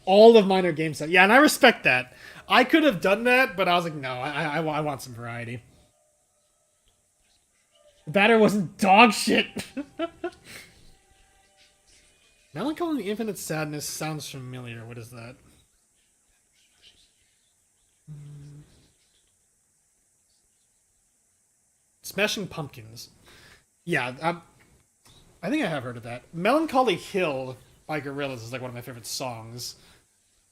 All of mine are game set. Yeah, and I respect that. I could have done that, but I was like, no, I want some variety. The batter wasn't dog shit. Melancholy and the Infinite Sadness sounds familiar. What is that? Smashing Pumpkins. Yeah, I think I have heard of that. Melancholy Hill by Gorillaz is like one of my favorite songs,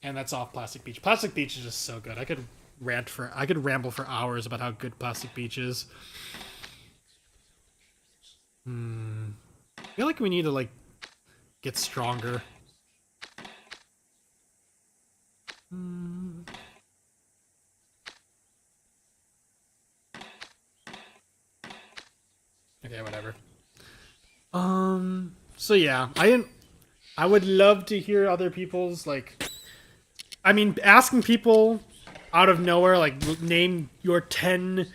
and that's off Plastic Beach. Plastic Beach is just so good. I could ramble for hours about how good Plastic Beach is. I feel like we need to like get stronger. Okay, whatever. So yeah, I would love to hear other people's like. I mean, asking people out of nowhere like name your 10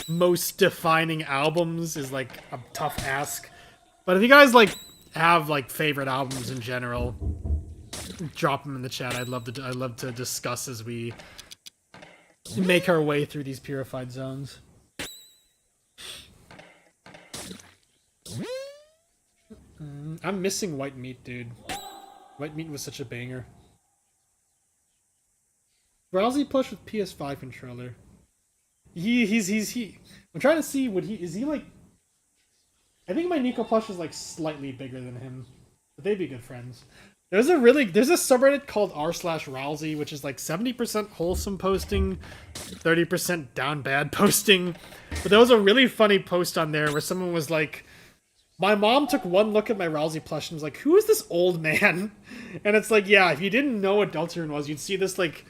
most defining albums is like a tough ask. But if you guys like have like favorite albums in general, drop them in the chat. I'd love to discuss as we make our way through these purified zones. I'm missing White Meat, dude. White Meat was such a banger. Rousey plush with PS5 controller. He. I'm trying to see is he like. I think my Nico plush is like slightly bigger than him, but they'd be good friends. There's a subreddit called r/Rousey, which is like 70% wholesome posting, 30% down bad posting. But there was a really funny post on there where someone was like, my mom took one look at my Rousey plush and was like, who is this old man? And it's like, yeah, if you didn't know what Deltarune was, you'd see this like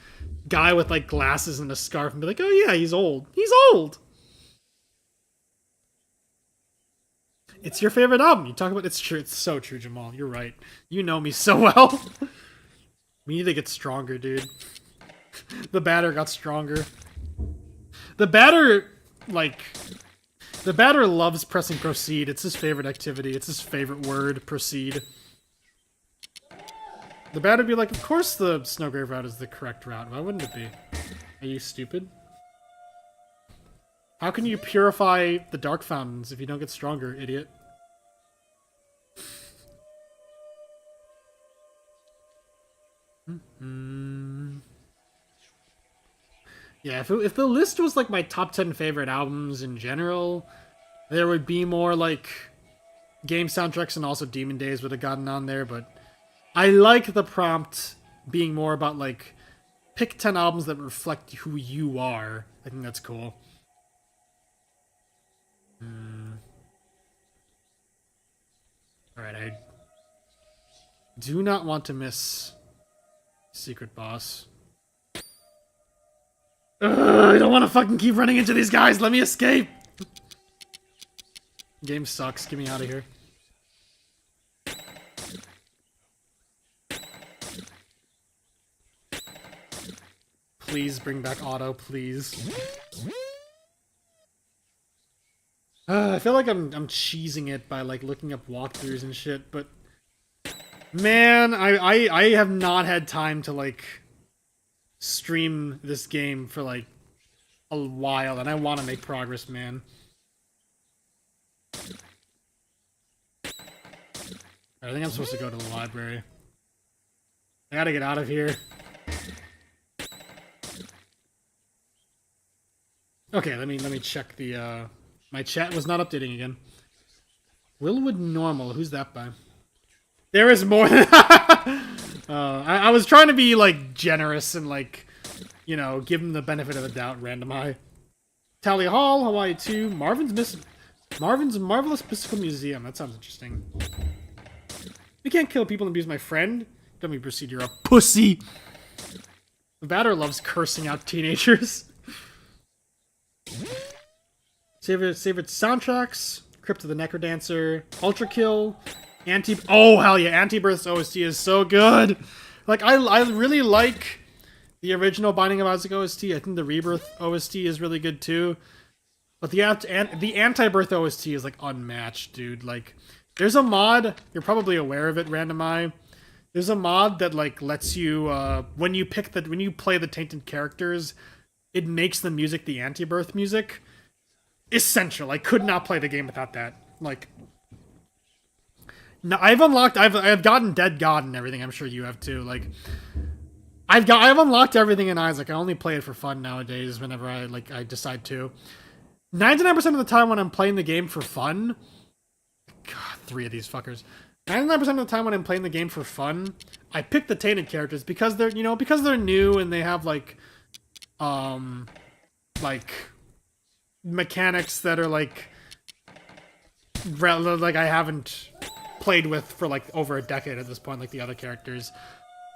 guy with like glasses and a scarf and be like, oh yeah, he's old. He's old. It's your favorite album. You talk about it's true. It's so true, Jamal. You're right. You know me so well. We need to get stronger, dude. The batter got stronger. The batter loves pressing proceed. It's his favorite activity. It's his favorite word, proceed. The batter would be like, of course the Snowgrave route is the correct route. Why wouldn't it be? Are you stupid? How can you purify the dark fountains if you don't get stronger, idiot? Yeah, if the list was like my top 10 favorite albums in general, there would be more like game soundtracks, and also Demon Days would have gotten on there, but I like the prompt being more about like pick 10 albums that reflect who you are. I think that's cool. Alright, I do not want to miss Secret Boss. Ugh, I don't want to fucking keep running into these guys. Let me escape. Game sucks. Get me out of here. Please bring back auto, please. I feel like I'm cheesing it by like looking up walkthroughs and shit, but man, I have not had time to like stream this game for like a while, and I want to make progress, man. I think I'm supposed to go to the library. I gotta get out of here. Okay, let me check the my chat was not updating again. Willwood Normal, who's that by? There is more than I was trying to be like generous and like, you know, give him the benefit of the doubt, random eye. Tally Hall, Hawaii 2, Marvin's Marvelous Mystical Museum. That sounds interesting. You can't kill people and abuse my friend. Let me proceed, you're a pussy. The batter loves cursing out teenagers. Favorite soundtracks: Crypt of the Necrodancer, Ultra Kill, Oh hell yeah, Anti-Birth's OST is so good. Like I really like the original Binding of Isaac OST. I think the Rebirth OST is really good too. But the Anti-Birth OST is like unmatched, dude. Like there's a mod, you're probably aware of it, Random Eye. There's a mod that like lets you when you play the tainted characters, it makes the music the Anti-Birth music. Essential. I could not play the game without that. Like, no, I've gotten Dead God and everything. I'm sure you have too. Like, I've unlocked everything in Isaac. I only play it for fun nowadays. Whenever I decide to. 99% of the time when I'm playing the game for fun, God, 3 of these fuckers. 99% of the time when I'm playing the game for fun, I pick the tainted characters because they're new and they have like mechanics that are like I haven't played with for like over a decade at this point, like the other characters.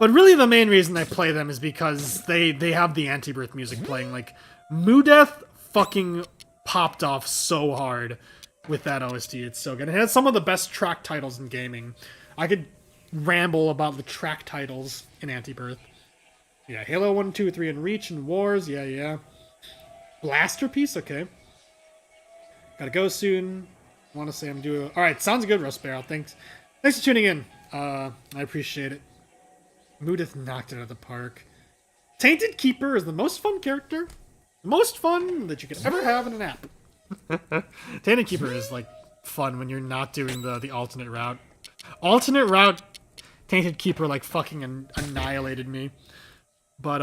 But really the main reason I play them is because they have the Anti-Birth music playing. Like Mudeath fucking popped off so hard with that OST. It's so good. It has some of the best track titles in gaming. I could ramble about the track titles in Anti-Birth. Yeah, Halo 1, 2, 3, and Reach and Wars. Yeah. Blasterpiece? Okay. Gotta go soon. I want to say I'm doing... Alright, sounds good, Russ Barrel. Thanks for tuning in. I appreciate it. Mudeath knocked it out of the park. Tainted Keeper is the most fun character. The most fun that you could ever have in an app. Tainted Keeper is, like, fun when you're not doing the alternate route. Alternate route, Tainted Keeper, like, fucking annihilated me. But,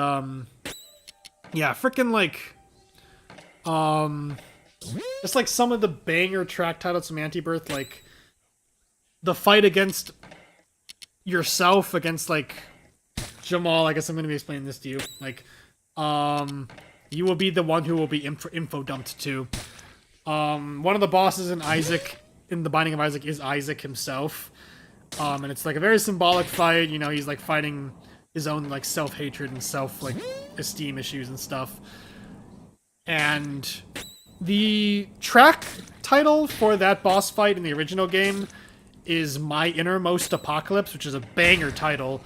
yeah, freaking, like... Just like some of the banger track titles from Anti-Birth, like the fight against yourself against like Jamal. I guess I'm going to be explaining this to you. Like, you will be the one who will be info dumped to. One of the bosses in the Binding of Isaac is Isaac himself. And it's like a very symbolic fight. You know, he's like fighting his own like self-hatred and esteem issues and stuff. And the track title for that boss fight in the original game is My Innermost Apocalypse, which is a banger title.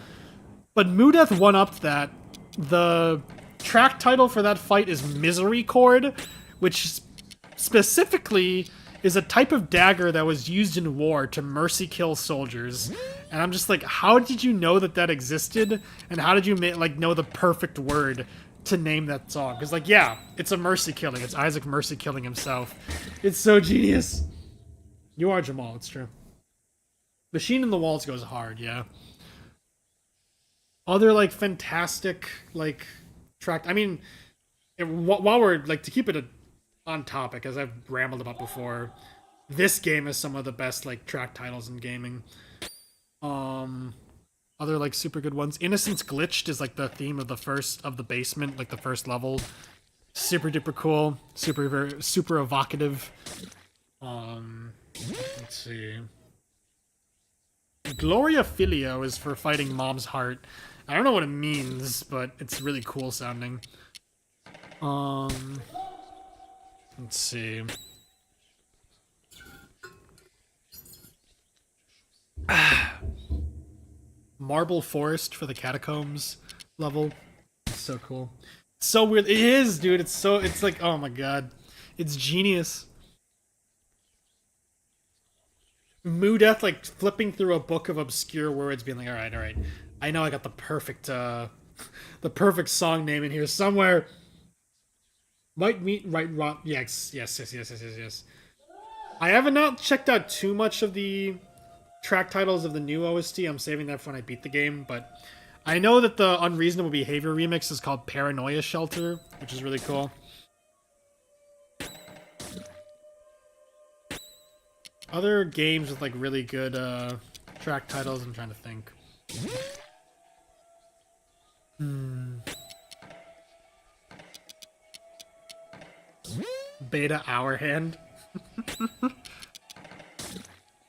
But Mudeath one-upped that. The track title for that fight is Misery Chord, which specifically is a type of dagger that was used in war to mercy kill soldiers. And I'm just like, how did you know that existed? And how did you know the perfect word to name that song? Because, like, yeah, it's a mercy killing. It's Isaac mercy killing himself. It's so genius. You are Jamal, it's true. Machine in the Walls goes hard, yeah. Other, like, fantastic, like, track... I mean, while we're, like, to keep it on topic, as I've rambled about before, this game is some of the best, like, track titles in gaming. Other like super good ones. Innocence Glitched is like the theme of the basement, like the first level. Super duper cool. Super evocative. Let's see. Gloria Filio is for fighting Mom's Heart. I don't know what it means, but it's really cool sounding. Let's see. Marble Forest for the Catacombs level. It's so cool. It's so weird. It is, dude. It's like, oh my god. It's genius. Mudeath, like, flipping through a book of obscure words, being like, alright. I know I got the perfect song name in here somewhere. Might meet right rot. Yes. I haven't not checked out too much of the track titles of the new OST. I'm saving that for when I beat the game, but I know that the Unreasonable Behavior remix is called Paranoia Shelter, which is really cool. Other games with like really good track titles, I'm trying to think. Beta Hour Hand.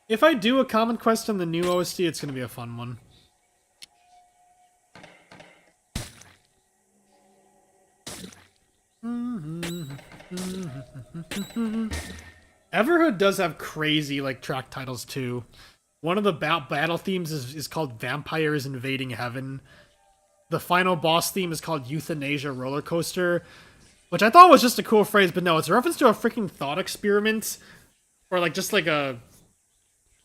If I do a common quest on the new OST, it's gonna be a fun one. Everhood does have crazy like track titles too. One of the battle themes is called Vampires Invading Heaven. The final boss theme is called Euthanasia Roller Coaster, which I thought was just a cool phrase, but no, it's a reference to a freaking thought experiment, or like just like a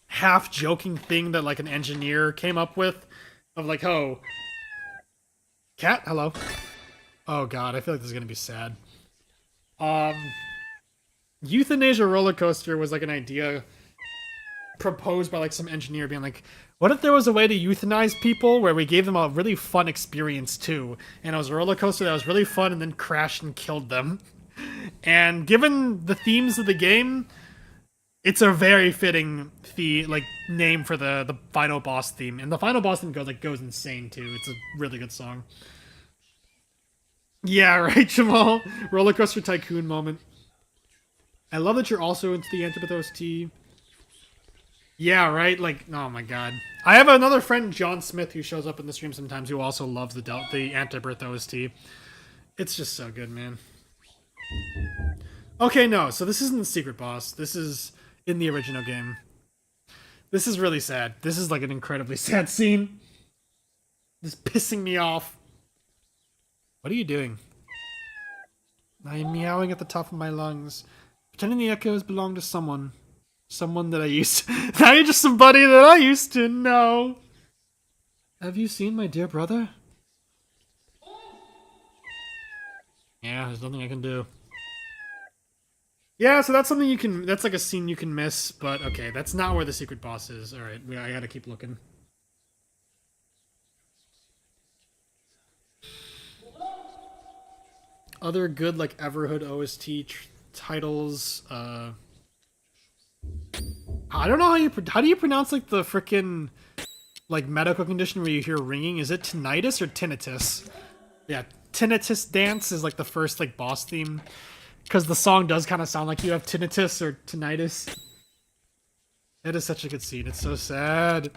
half-joking thing that like an engineer came up with, of like, oh, cat, hello. Oh god, I feel like this is gonna be sad. Euthanasia Roller Coaster was like an idea proposed by like some engineer being like, what if there was a way to euthanize people where we gave them a really fun experience too? And it was a roller coaster that was really fun and then crashed and killed them. And given the themes of the game, it's a very fitting name for the final boss theme. And the final boss theme goes insane too. It's a really good song. Yeah, right, Jamal. Roller Coaster Tycoon moment. I love that you're also into the Antibeth OST. Yeah, right? Like, oh my god. I have another friend, John Smith, who shows up in the stream sometimes, who also loves the Antibirth OST. It's just so good, man. Okay, no, so this isn't the secret boss. This is in the original game. This is really sad. This is like an incredibly sad scene. This is pissing me off. What are you doing? I am meowing at the top of my lungs, pretending the echoes belong to someone. Someone that I used to... Now you're just somebody that I used to know. Have you seen my dear brother? Yeah, there's nothing I can do. Yeah, so that's something you can... That's like a scene you can miss, but okay, that's not where the secret boss is. Alright, I gotta keep looking. Other good, like, Everhood OST titles, I don't know how do you pronounce like the frickin' like medical condition where you hear ringing? Is it tinnitus or tinnitus? Yeah, tinnitus dance is like the first like boss theme, because the song does kind of sound like you have tinnitus or tinnitus. It is such a good scene. It's so sad.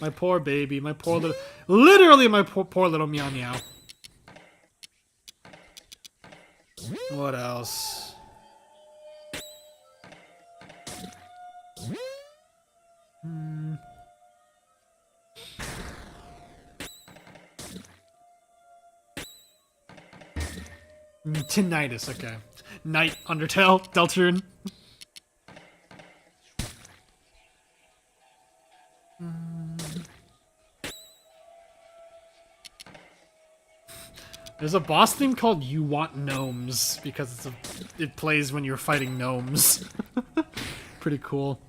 My poor baby. My poor little... Literally my poor little meow meow. What else? Tinnitus, okay. Night, Undertale, Deltarune. There's a boss theme called You Want Gnomes, because it plays when you're fighting gnomes. Pretty cool.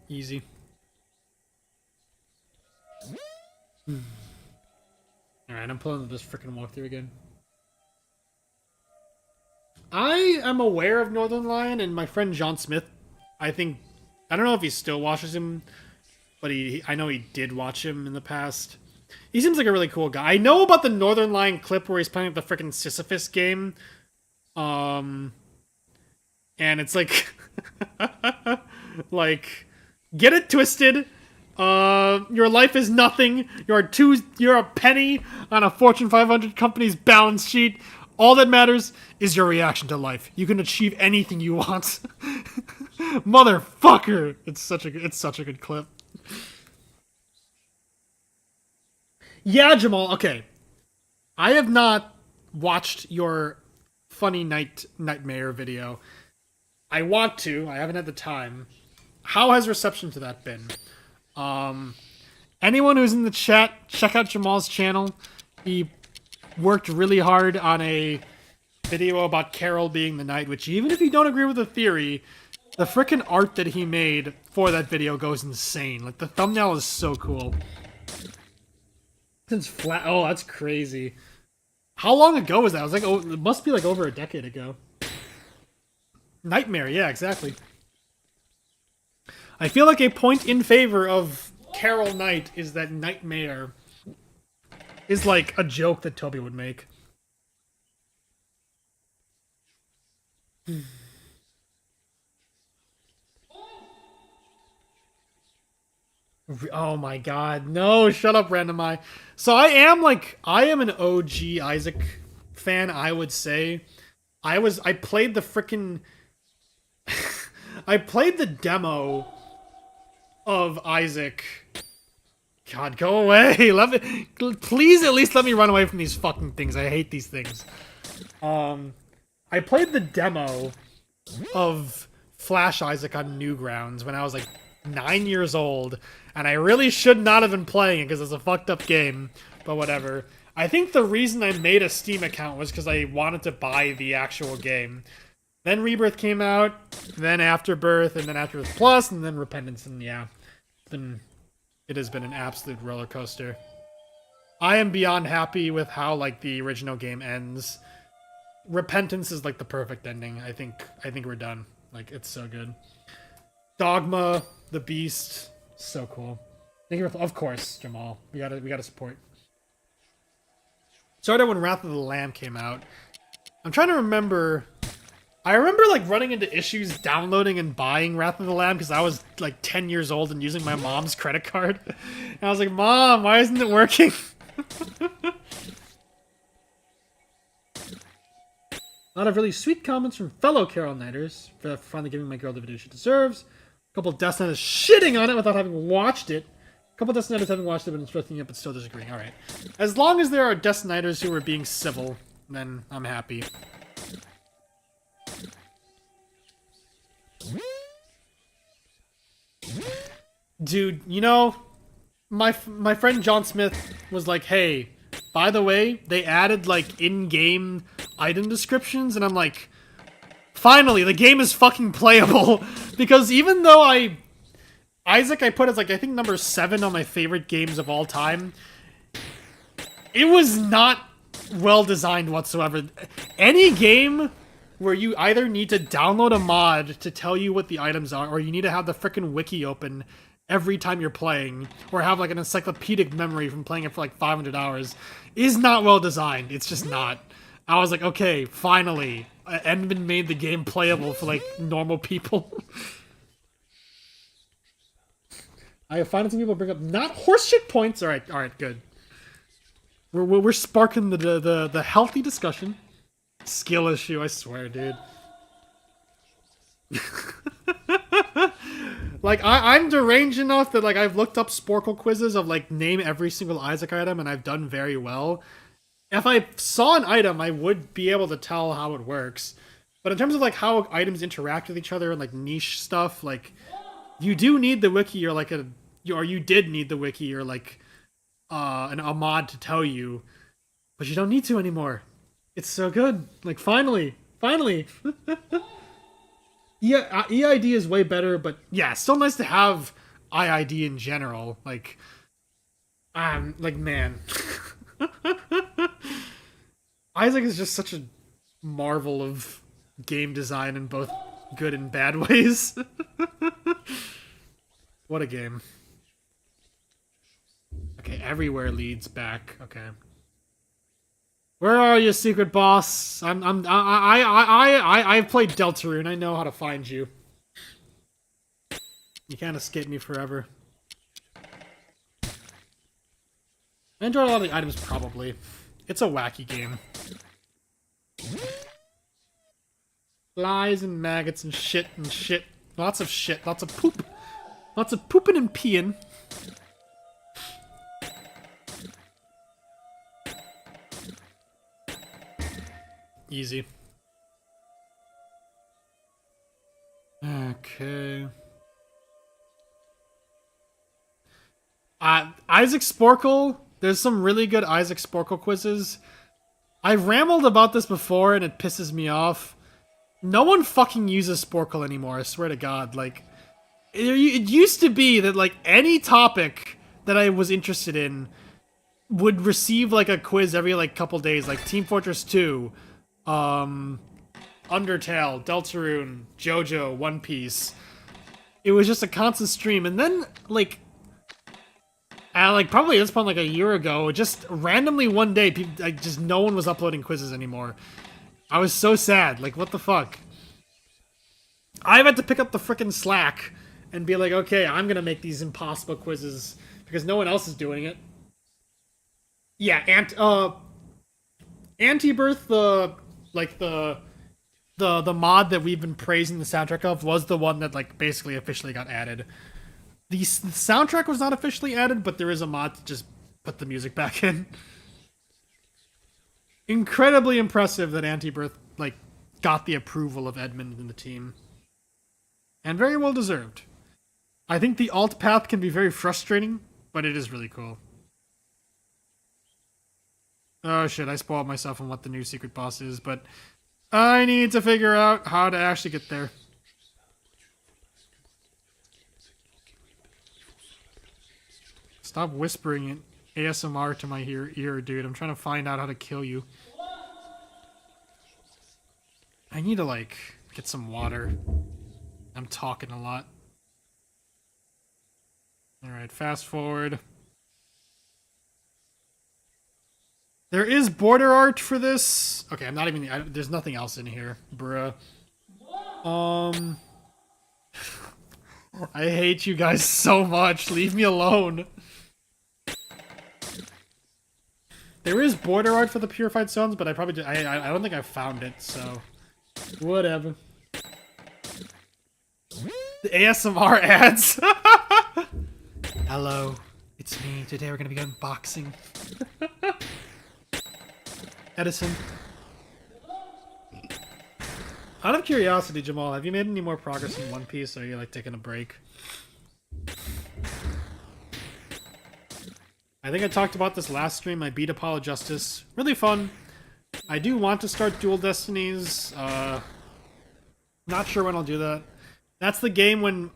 Easy. Alright, I'm pulling this freaking walkthrough again. I am aware of Northern Lion, and my friend John Smith, I don't know if he still watches him, but I know he did watch him in the past. He seems like a really cool guy. I know about the Northern Lion clip where he's playing the freaking Sisyphus game. And it's like... like, get it twisted. Your life is nothing. You're a penny on a Fortune 500 company's balance sheet. All that matters is your reaction to life. You can achieve anything you want. Motherfucker! It's such a good clip. Yeah, Jamal, okay. I have not watched your funny nightmare video. I want to. I haven't had the time. How has reception to that been? Anyone who's in the chat, check out Jamal's channel. He worked really hard on a video about Carol being the knight, which even if you don't agree with the theory, the frickin' art that he made for that video goes insane. Like, the thumbnail is so cool. Since flat... Oh, that's crazy. How long ago was that? It was like, oh, it must be like over a decade ago. Nightmare, yeah, exactly. I feel like a point in favor of Carol Knight is that Nightmare is like a joke that Toby would make. Oh my god, no, shut up, Random Eye. So I am an OG Isaac fan, I would say. I played the frickin' I played the demo of Isaac. God, go away. Please at least let me run away from these fucking things. I hate these things. I played the demo of Flash Isaac on Newgrounds when I was like 9 years old, and I really should not have been playing it because it's a fucked up game, but whatever. I think the reason I made a Steam account was because I wanted to buy the actual game. Then Rebirth came out, then Afterbirth, and then Afterbirth Plus, and then Repentance, and yeah. It has been an absolute roller coaster. I am beyond happy with how, like, the original game ends. Repentance is, like, the perfect ending. I think we're done. Like, it's so good. Dogma, The Beast, so cool. Thank you for, of course, Jamal. We gotta support. Started when Wrath of the Lamb came out. I'm trying to remember. I remember like running into issues downloading and buying Wrath of the Lamb because I was like 10 years old and using my mom's credit card. And I was like, Mom, why isn't it working? A lot of really sweet comments from fellow Carol Knighters for finally giving my girl the video she deserves. A couple of Destiny shitting on it without having watched it. A couple of Destinators having watched it but instructing it but still disagreeing. Alright. As long as there are Destinators who are being civil, then I'm happy. Dude, you know, my friend John Smith was like, hey, by the way, they added like in-game item descriptions, and I'm like, finally, the game is fucking playable. Because even though Isaac I put as like, I think number 7 on my favorite games of all time, it was not well designed whatsoever. Any game where you either need to download a mod to tell you what the items are, or you need to have the frickin' wiki open every time you're playing, or have like an encyclopedic memory from playing it for like 500 hours, is not well designed. It's just not. I was like, okay, finally, Edmund made the game playable for like normal people. I find some people bring up not horseshit points. All right, good. We're sparking the healthy discussion. Skill issue, I swear, dude. Like, I'm deranged enough that, like, I've looked up Sporkle quizzes of, like, name every single Isaac item, and I've done very well. If I saw an item, I would be able to tell how it works. But in terms of, like, how items interact with each other and, like, niche stuff, like, you do need the wiki or, like, you did need the wiki or, like, a mod to tell you. But you don't need to anymore. It's so good. Like, finally. Yeah, EID is way better, but yeah, it's still nice to have IID in general. Like, man. Isaac is just such a marvel of game design in both good and bad ways. What a game. Okay, everywhere leads back. Okay. Where are you, secret boss? I've played Deltarune. I know how to find you. You can't escape me forever. I enjoyed a lot of the items, probably. It's a wacky game. Flies and maggots and shit. Lots of shit. Lots of poop. Lots of pooping and peeing. Easy. Okay. Isaac Sporkle. There's some really good Isaac Sporkle quizzes. I've rambled about this before and it pisses me off. No one fucking uses Sporkle anymore, I swear to God. Like, it used to be that, like, any topic that I was interested in would receive, like, a quiz every, like, couple days. Like, Team Fortress 2, Undertale, Deltarune, JoJo, One Piece. It was just a constant stream. And then, like, like, probably at this point, like, a year ago, just randomly one day, people, like, just no one was uploading quizzes anymore. I was so sad. Like, what the fuck? I've had to pick up the frickin' slack and be like, okay, I'm gonna make these impossible quizzes because no one else is doing it. Yeah, Anti-Birth, the mod that we've been praising the soundtrack of was the one that, like, basically officially got added. The soundtrack was not officially added, but there is a mod to just put the music back in. Incredibly impressive that Anti-Birth, like, got the approval of Edmund and the team. And very well deserved. I think the alt path can be very frustrating, but it is really cool. Oh shit, I spoiled myself on what the new secret boss is, but I need to figure out how to actually get there. Stop whispering it ASMR to my ear, dude. I'm trying to find out how to kill you. I need to, like, get some water. I'm talking a lot. Alright, fast forward. There is border art for this. Okay, I'm not even... there's nothing else in here. Bruh. I hate you guys so much. Leave me alone. There is border art for the Purified Stones, but I probably... I don't think I found it, so... Whatever. The ASMR ads. Hello, it's me. Today we're gonna be unboxing. Edison. Out of curiosity, Jamal, have you made any more progress in One Piece, or are you, like, taking a break? I think I talked about this last stream. I beat Apollo Justice. Really fun. I do want to start Dual Destinies. Not sure when I'll do that. That's the game when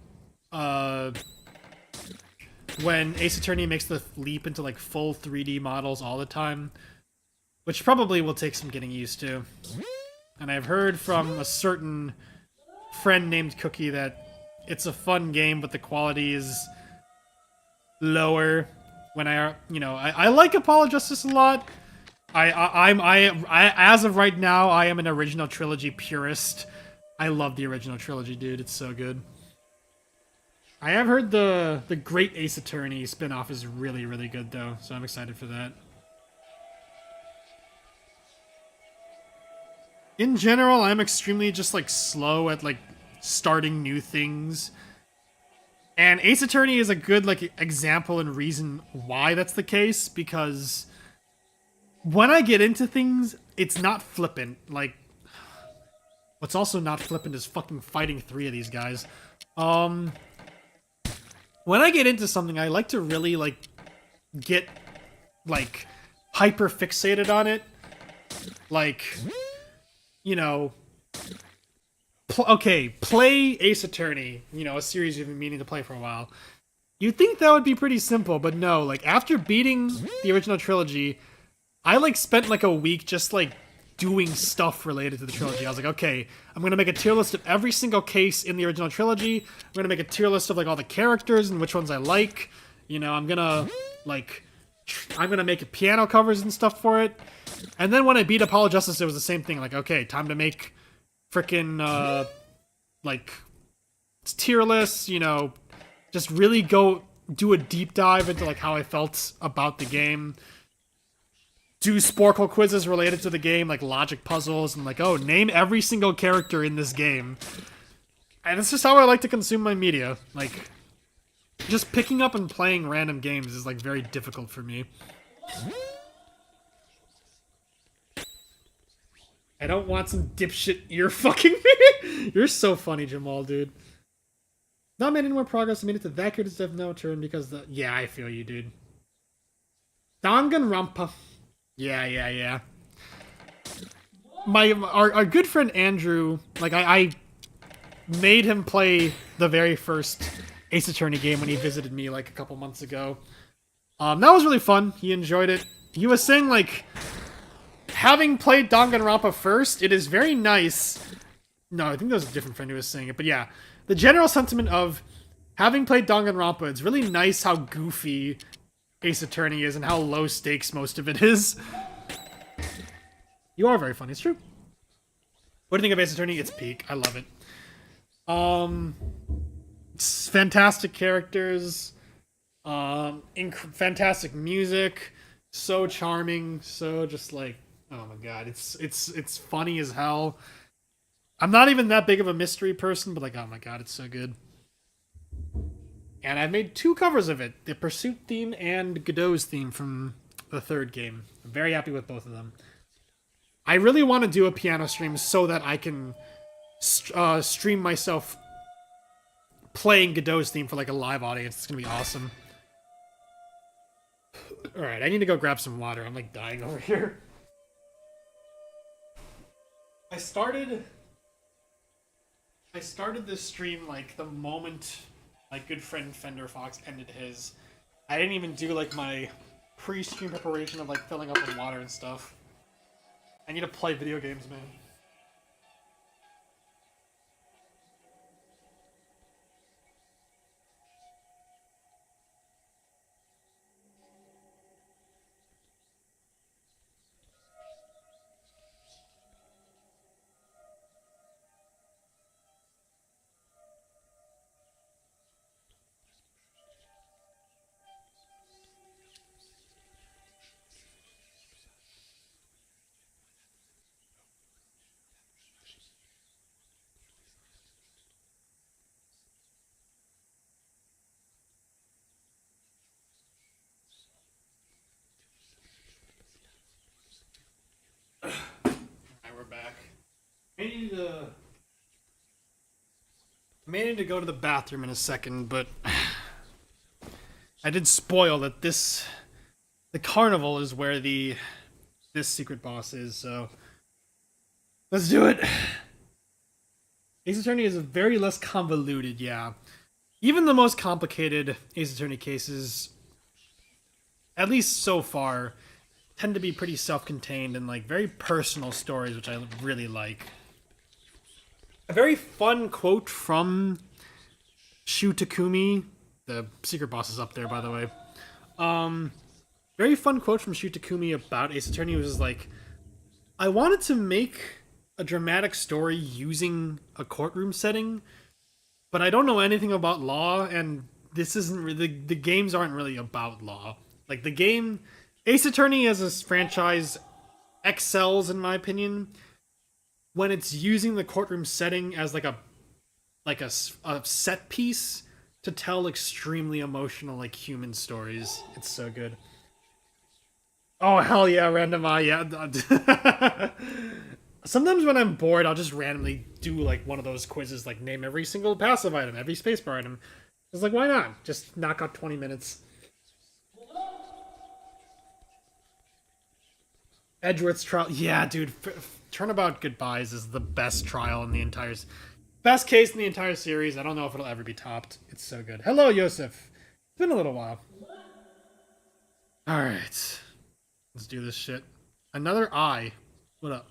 Ace Attorney makes the leap into, like, full 3D models all the time. Which probably will take some getting used to. And I've heard from a certain friend named Cookie that it's a fun game, but the quality is lower. When I like Apollo Justice a lot. I as of right now, I am an original trilogy purist. I love the original trilogy, dude. It's so good. I have heard the Great Ace Attorney spinoff is really, really good, though, so I'm excited for that. In general, I'm extremely just, like, slow at, like, starting new things. And Ace Attorney is a good, like, example and reason why that's the case, because when I get into things, it's not flippant. Like, what's also not flippant is fucking fighting 3 of these guys. When I get into something, I like to really, like, get, like, hyper fixated on it. Like, you know, play Ace Attorney, you know, a series you've been meaning to play for a while. You'd think that would be pretty simple, but no. Like, after beating the original trilogy, I, like, spent, like, a week just, like, doing stuff related to the trilogy. I was like, okay, I'm gonna make a tier list of every single case in the original trilogy. I'm gonna make a tier list of, like, all the characters and which ones I like. You know, I'm gonna, like, I'm gonna make piano covers and stuff for it. And then when I beat Apollo Justice, it was the same thing. Like, okay, time to make frickin', like, tier lists, you know, just really go do a deep dive into, like, how I felt about the game. Do Sporkle quizzes related to the game, like logic puzzles, and, like, oh, name every single character in this game. And that's just how I like to consume my media. Like, just picking up and playing random games is, like, very difficult for me. I don't want some dipshit ear fucking me. You're so funny, Jamal, dude. Not made any more progress. I made it to that good as Death No turn because the... Yeah, I feel you, dude. Danganronpa. Yeah. our good friend Andrew, like I made him play the very first Ace Attorney game when he visited me like a couple months ago. That was really fun. He enjoyed it. He was saying like, having played Danganronpa first, it is very nice. No, I think that was a different friend who was saying it, but yeah, the general sentiment of having played Danganronpa, it's really nice how goofy Ace Attorney is and how low stakes most of it is. You are very funny, it's true. What do you think of Ace Attorney? It's peak. I love it. Fantastic characters, fantastic music, so charming, so just like, oh my god, it's funny as hell. I'm not even that big of a mystery person, but like, oh my god, it's so good. And I've made 2 covers of it, the Pursuit theme and Godot's theme from the 3rd game. I'm very happy with both of them. I really want to do a piano stream so that I can stream myself playing Godot's theme for like a live audience. It's gonna be awesome. Alright, I need to go grab some water. I'm like dying over here. I started this stream like the moment my good friend Fender Fox ended his. I didn't even do like my pre-stream preparation of like filling up with water and stuff. I need to play video games, man. Back. I may need to go to the bathroom in a second, but I did spoil that the carnival is where this secret boss is, so let's do it. Ace Attorney is very less convoluted, yeah. Even the most complicated Ace Attorney cases, at least so far, tend to be pretty self-contained and like very personal stories, which I really like. A very fun quote from Shu Takumi, the secret boss is up there, by the way. Very fun quote from Shu Takumi about Ace Attorney was like, I wanted to make a dramatic story using a courtroom setting, but I don't know anything about law, and this isn't really, the games aren't really about law. Like the game, Ace Attorney as a franchise excels, in my opinion, when it's using the courtroom setting as like a set piece to tell extremely emotional, like human stories. It's so good. Oh hell yeah, random eye, yeah. Sometimes when I'm bored, I'll just randomly do like one of those quizzes, like name every single passive item, every spacebar item. It's like, why not? Just knock out 20 minutes. Edgeworth's trial. Yeah, dude. Turnabout Goodbyes is the best trial in the entire... Best case in the entire series. I don't know if it'll ever be topped. It's so good. Hello, Yosef. It's been a little while. Alright. Let's do this shit. Another eye. What up?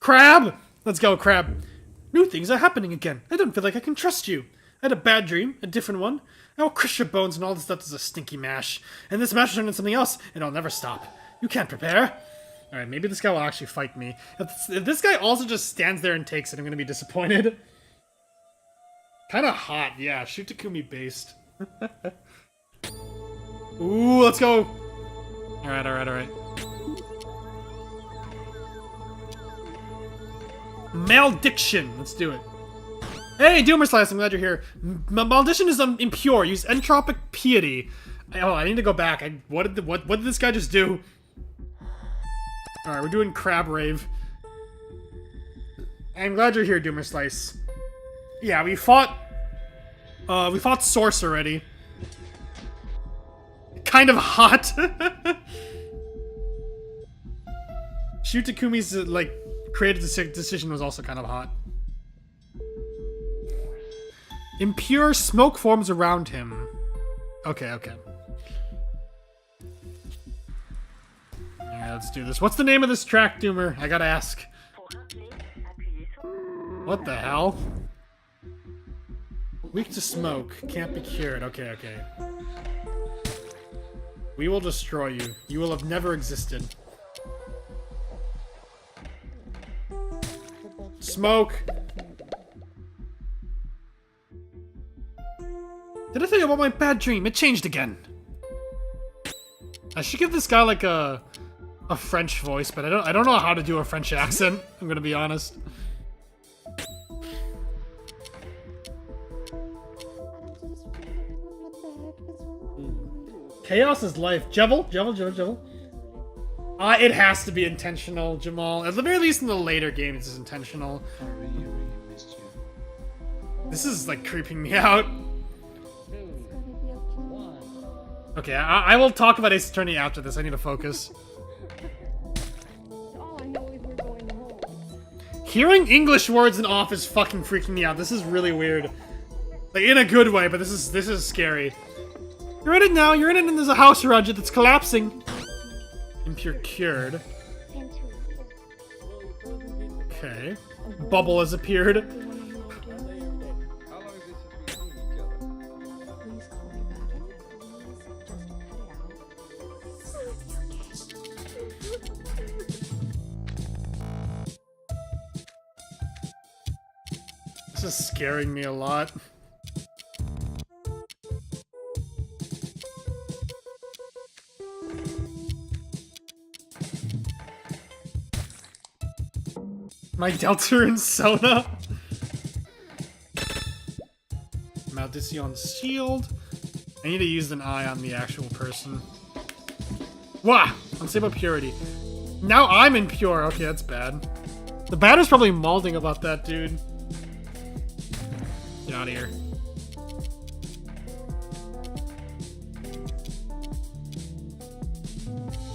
Crab! Let's go, Crab. New things are happening again. I don't feel like I can trust you. I had a bad dream, a different one. I'll crush your bones and all this stuff is a stinky mash. And this mash will turn into something else, and I'll never stop. You can't prepare. Alright, maybe this guy will actually fight me. If this guy also just stands there and takes it, I'm gonna be disappointed. Kinda hot, yeah. Shoot Takumi based. Ooh, let's go! Alright, alright, alright. Malediction! Let's do it. Hey, Doomer Slice, I'm glad you're here. Malediction is impure. Use entropic piety. Oh, I need to go back. What did this guy just do? Alright, we're doing Crab Rave. I'm glad you're here, Doomer Slice. Yeah, we fought Source already. Kind of hot. Shu Takumi's like creative decision was also kind of hot. Impure smoke forms around him. Okay, okay. Yeah, let's do this. What's the name of this track, Doomer? I gotta ask. What the hell? Weak to smoke. Can't be cured. Okay, okay. We will destroy you. You will have never existed. Smoke! Did I tell you about my bad dream? It changed again. I should give this guy like a French voice, but I don't know how to do a French accent. I'm gonna be honest. Chaos is life. Jevil? It has to be intentional, Jamal. At the very least in the later games, it's intentional. This is like creeping me out. Okay, I will talk about Ace Attorney after this. I need to focus. Hearing English words in off is fucking freaking me out. This is really weird. Like, in a good way, but this is scary. You're in it now, you're in it and there's a house around you that's collapsing. Impure cured. Okay. Bubble has appeared. This is scaring me a lot. My Delta and Sona. Maldition's shield. I need to use an eye on the actual person. Wah! Unstable purity. Now I'm impure. Okay, that's bad. The batter's probably malding about that, dude. Get out of here.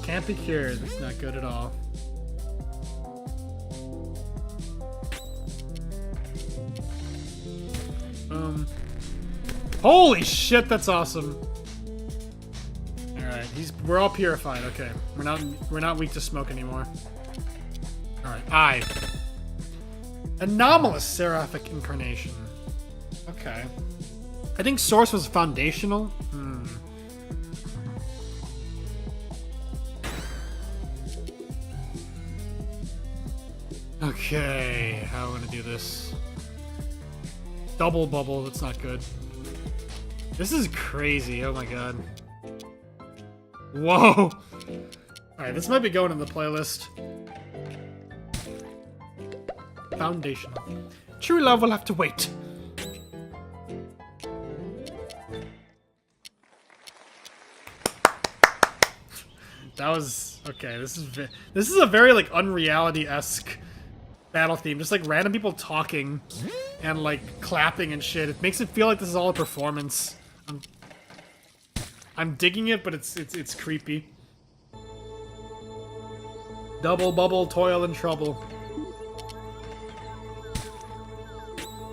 Can't be cured. That's not good at all. Holy shit, that's awesome. Alright, we're all purified, okay. We're not weak to smoke anymore. Alright, eye. Anomalous seraphic incarnation. Okay. I think source was foundational. Okay, how am I gonna do this? Double bubble, that's not good. This is crazy, oh my god. Whoa! Alright, this might be going in the playlist. Foundational. True love will have to wait. That was... okay, this is a very, like, unreality-esque battle theme. Just, like, random people talking and, like, clapping and shit. It makes it feel like this is all a performance. I'm digging it, but it's creepy. Double bubble, toil and trouble.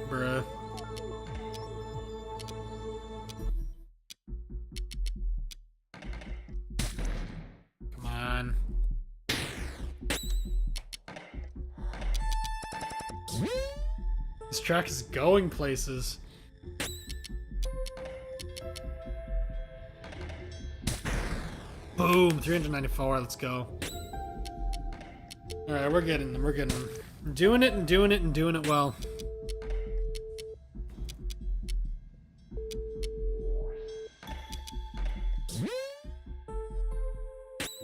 Bruh. Come on. This track is going places. Boom, 394, let's go. Alright, we're getting them, we're getting them. We're doing it and doing it and doing it well.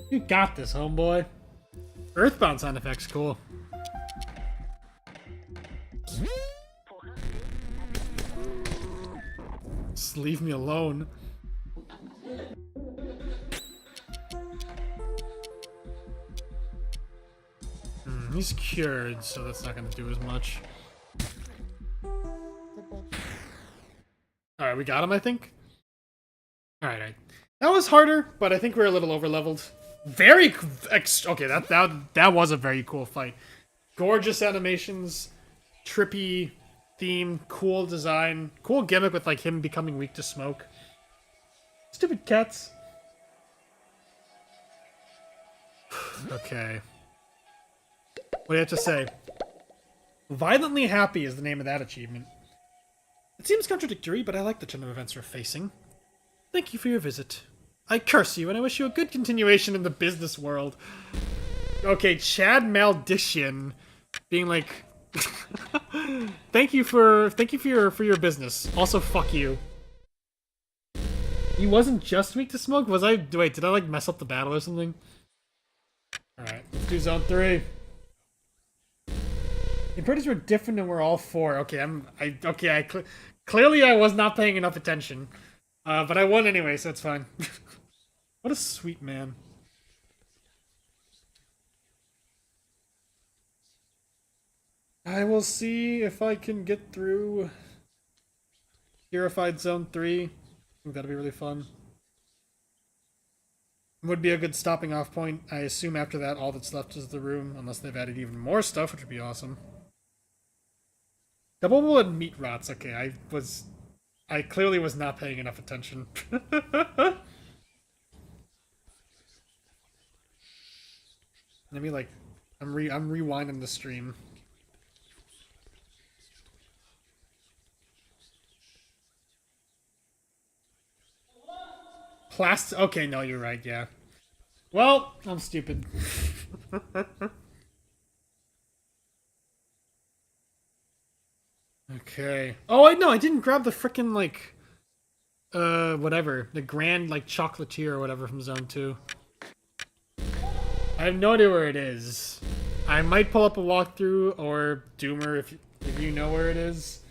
You got this, homeboy. Earthbound sound effects, cool. Just leave me alone. He's cured, so that's not gonna do as much. Alright, we got him, I think? Alright. That was harder, but I think we're a little over-leveled. Very okay. That was a very cool fight. Gorgeous animations, trippy theme, cool design, cool gimmick with like him becoming weak to smoke. Stupid cats. Okay. What do you have to say? Violently Happy is the name of that achievement. It seems contradictory, but I like the turn of events we're facing. Thank you for your visit. I curse you, and I wish you a good continuation in the business world. Okay, Chad Maldition being like, thank you for your business. Also, fuck you. He wasn't just weak to smoke. Was I? Wait, did I like mess up the battle or something? All right, let's do zone 3. The impurities were different, and we're all 4. Okay, clearly I was not paying enough attention, but I won anyway, so it's fine. What a sweet man. I will see if I can get through Purified Zone 3. I think that'll be really fun. Would be a good stopping off point. I assume after that all that's left is the room, unless they've added even more stuff, which would be awesome. Double bullet meat rots. Okay, I clearly was not paying enough attention. Let me like, I'm rewinding the stream. Plastic. Okay, no, you're right. Yeah. Well, I'm stupid. Okay. Oh, I didn't grab the frickin' like, whatever, the grand like chocolatier or whatever from Zone 2. I have no idea where it is. I might pull up a walkthrough or Doomer if you know where it is.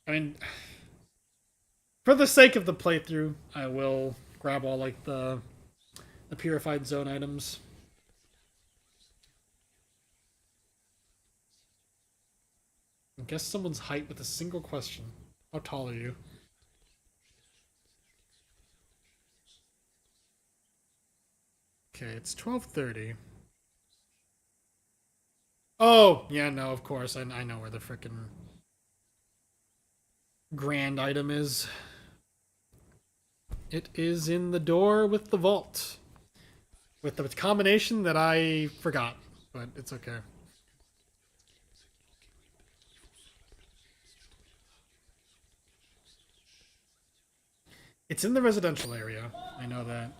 I mean, for the sake of the playthrough, I will grab all like the purified zone items. Guess someone's height with a single question. How tall are you? Okay, it's 12:30. Oh, yeah, no, of course. I know where the frickin' grand item is. It is in the door with the vault. With the combination that I forgot, but it's okay. It's in the residential area. I know that.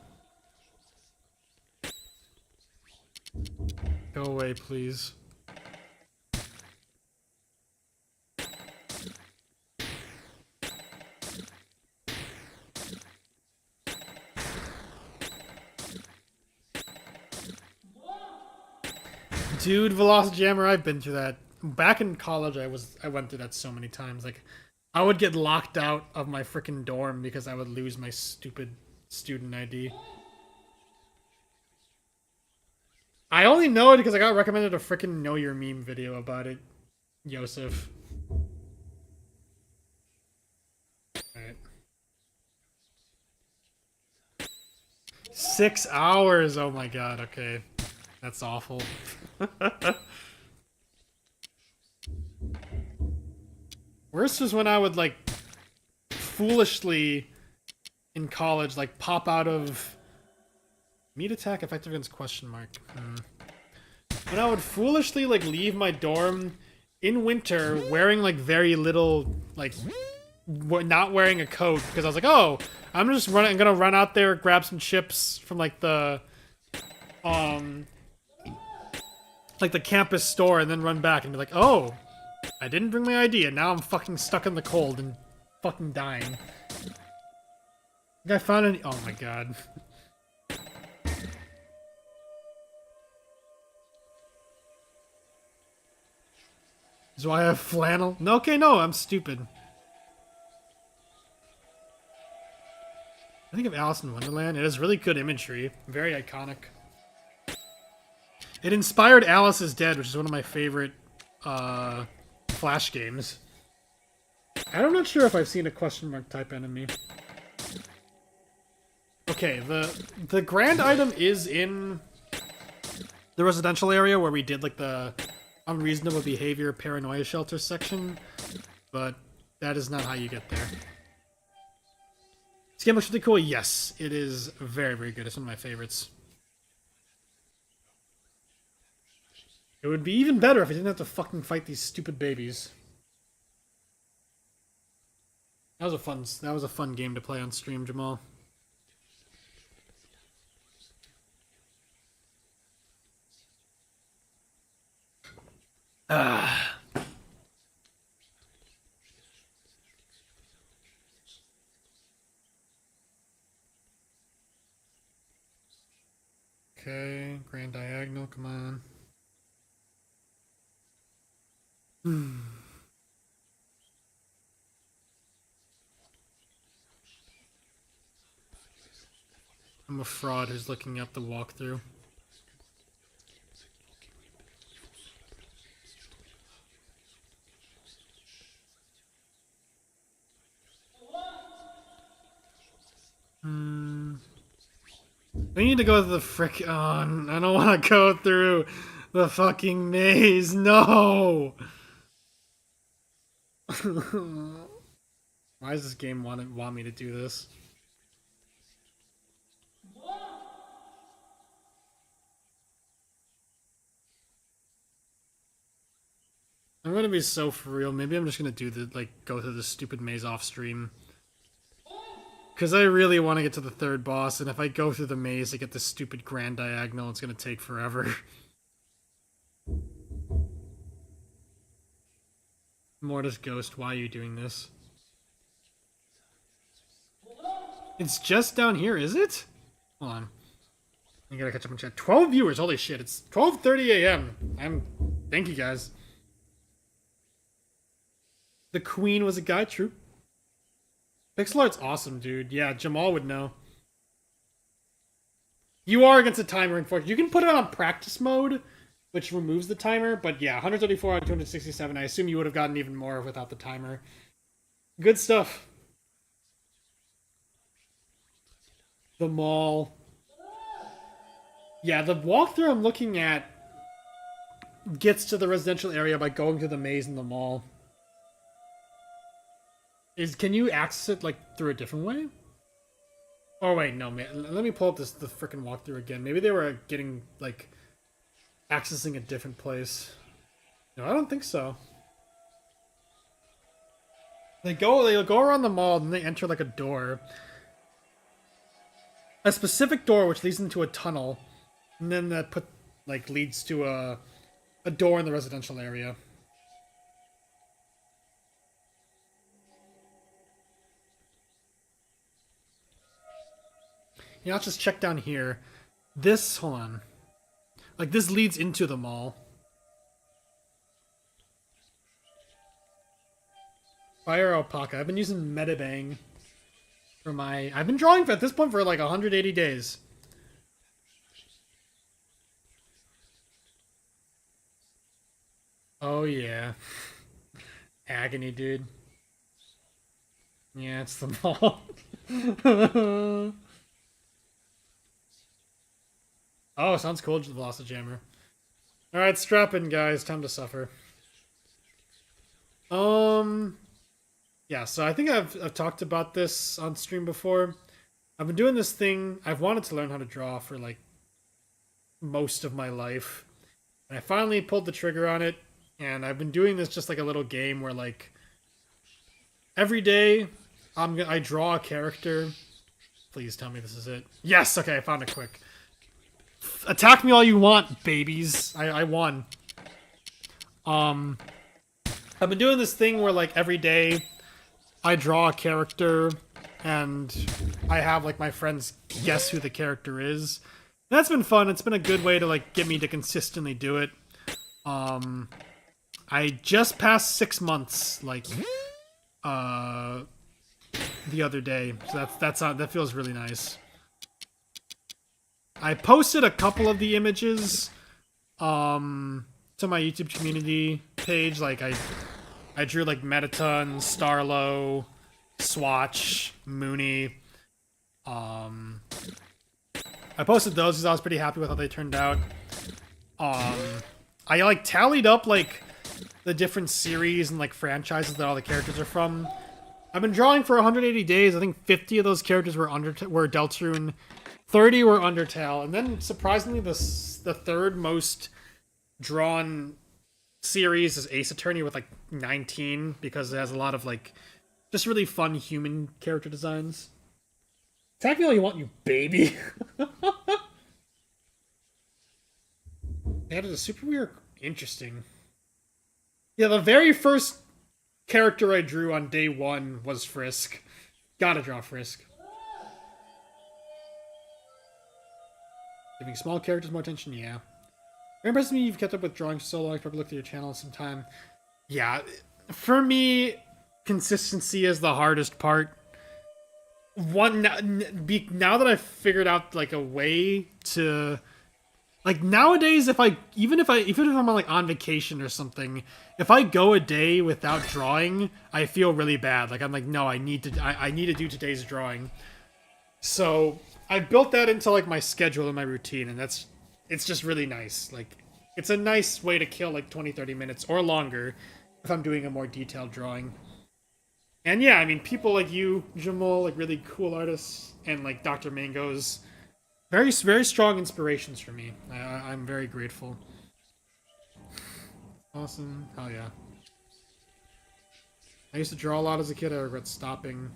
Go away, please. Dude, Velocijammer, I've been through that. Back in college, I went through that so many times. Like, I would get locked out of my freaking dorm because I would lose my stupid student ID. I only know it because I got recommended a freaking Know Your Meme video about it, Yosef. Alright. 6 hours! Oh my god, okay. That's awful. Worst was when I would, like, foolishly, in college, like, pop out of... Meat attack effective against question mark. When I would foolishly, like, leave my dorm in winter wearing, like, very little, like, not wearing a coat, because I was like, oh, I'm gonna run out there, grab some chips from, like, the campus store and then run back and be like, oh, I didn't bring my ID and now I'm fucking stuck in the cold and fucking dying. I found any- oh my god. Do I have flannel? No, okay, no, I'm stupid. I think of Alice in Wonderland. It has really good imagery. Very iconic. It inspired Alice is Dead, which is one of my favorite Flash games. I'm not sure if I've seen a question mark type enemy. Okay, the grand item is in the residential area where we did like the unreasonable behavior paranoia shelter section, but that is not how you get there. This game looks really cool. Yes, it is very, very good. It's one of my favorites. It would be even better if I didn't have to fucking fight these stupid babies. That was a fun game to play on stream, Jamal. Ah. Okay, Grand Diagonal, come on. I'm a fraud who's looking up the walkthrough. We need to go to the frick. Oh, I don't want to go through the fucking maze. No. Why does this game want me to do this? I'm gonna be so for real. Maybe I'm just gonna do the go through the stupid maze off stream. Because I really want to get to the third boss, and if I go through the maze to get this stupid grand diagonal, it's gonna take forever. Mortis Ghost, why are you doing this? It's just down here, is it? Hold on. I gotta catch up on chat. 12 viewers, holy shit, it's 12:30 a.m. Thank you guys. The Queen was a guy, true. Pixel art's awesome, dude. Yeah, Jamal would know. You are against the timer, unfortunately. You can put it on practice mode, which removes the timer, but yeah, 134 out of 267. I assume you would have gotten even more without the timer. Good stuff. The mall. Yeah, the walkthrough I'm looking at gets to the residential area by going to the maze in the mall. Can you access it like through a different way? Oh wait, no, man. Let me pull up the freaking walkthrough again. Maybe they were getting like accessing a different place. No, I don't think so. They'll go around the mall and they enter like a door. A specific door which leads into a tunnel. And then that leads to a door in the residential area. Yeah, let's just check down here. Hold on. Like, this leads into the mall. Fire Alpaca. I've been using Metabang for my... I've been drawing at this point for like 180 days. Oh, yeah. Agony, dude. Yeah, it's the mall. Oh, sounds cool, the Velocijammer. Alright, strap in, guys. Time to suffer. Yeah, so I think I've talked about this on stream before. I've been doing this thing. I've wanted to learn how to draw for, like, most of my life. And I finally pulled the trigger on it. And I've been doing this just like a little game where, like, every day I draw a character. Please tell me this is it. Yes! Okay, I found it quick. Attack me all you want, babies. I won. I've been doing this thing where, like, every day I draw a character and I have, like, my friends guess who the character is. That's been fun. It's been a good way to, like, get me to consistently do it. I just passed 6 months, like, the other day. So that feels really nice. I posted a couple of the images to my YouTube community page. Like, I drew, like, Metaton, Starlo, Swatch, Mooney. Um, I posted those because I was pretty happy with how they turned out. Um, I like tallied up like the different series and like franchises that all the characters are from. I've been drawing for 180 days. I think 50 of those characters were Deltarune, 30 were Undertale, and then surprisingly, the third most drawn series is Ace Attorney with like 19 because it has a lot of like just really fun human character designs. Attack me all you want, you baby. They added a super weird, interesting. Yeah, the very first character I drew on day one was Frisk. Gotta draw Frisk. Giving small characters more attention, yeah. Very impressive me you've kept up with drawing for so long. I probably looked at your channel sometime. Yeah, for me, consistency is the hardest part. Now that I've figured out like a way to, like nowadays, even if I'm like on vacation or something, if I go a day without drawing, I feel really bad. Like I'm like, no, I need to do today's drawing. So I built that into like my schedule and my routine, and it's just really nice. Like it's a nice way to kill like 20-30 minutes or longer if I'm doing a more detailed drawing. And yeah, I mean, people like you, Jamal, like really cool artists, and like Dr. Mango's very, very strong inspirations for me. I'm very grateful. Awesome. Hell yeah. I used to draw a lot as a kid. I regret stopping.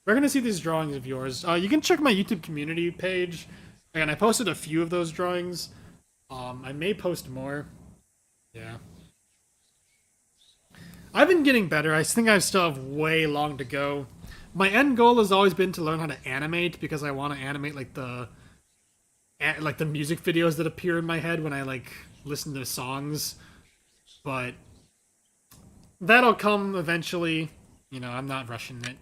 We're gonna see these drawings of yours. You can check my YouTube community page. Again, I posted a few of those drawings. I may post more. Yeah. I've been getting better. I think I still have way long to go. My end goal has always been to learn how to animate because I want to animate like the music videos that appear in my head when I like listen to songs. But that'll come eventually. You know, I'm not rushing it.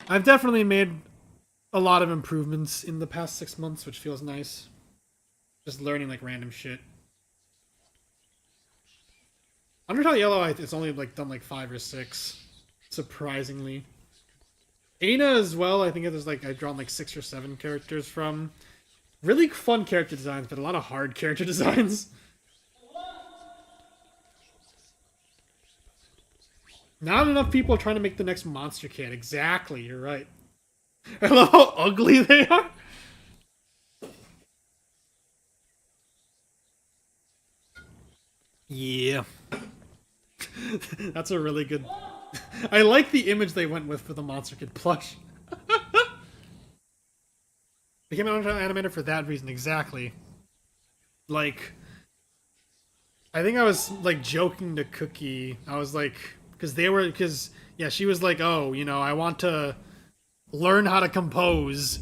I've definitely made a lot of improvements in the past 6 months, which feels nice. Just learning like random shit. Undertale Yellow, it's only like done like 5 or 6, surprisingly. Aina as well, I think there's like I've drawn like 6 or 7 characters from. Really fun character designs, but a lot of hard character designs. Not enough people are trying to make the next Monster Kid. Exactly, you're right. I love how ugly they are. Yeah. That's a really good... I like the image they went with for the Monster Kid plush. Became an animator for that reason, exactly. Like... I think I was, like, joking to Cookie. I was like... Because, yeah, she was like, oh, you know, I want to learn how to compose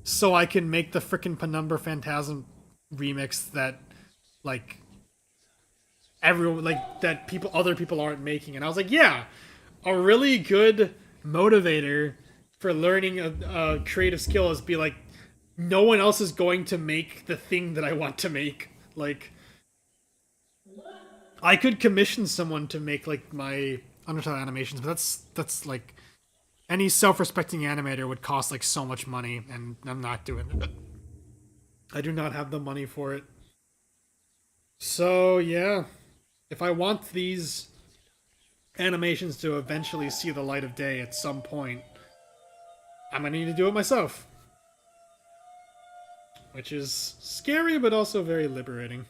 so I can make the frickin' Penumbra Phantasm remix that, like... everyone like that other people aren't making, and I was like, yeah, a really good motivator for learning a creative skill is be like, no one else is going to make the thing that I want to make. Like, I could commission someone to make like my Undertale animations, but that's like any self-respecting animator would cost like so much money, and I'm not doing it. I do not have the money for it. So yeah. If I want these animations to eventually see the light of day at some point, I'm gonna need to do it myself. Which is scary, but also very liberating.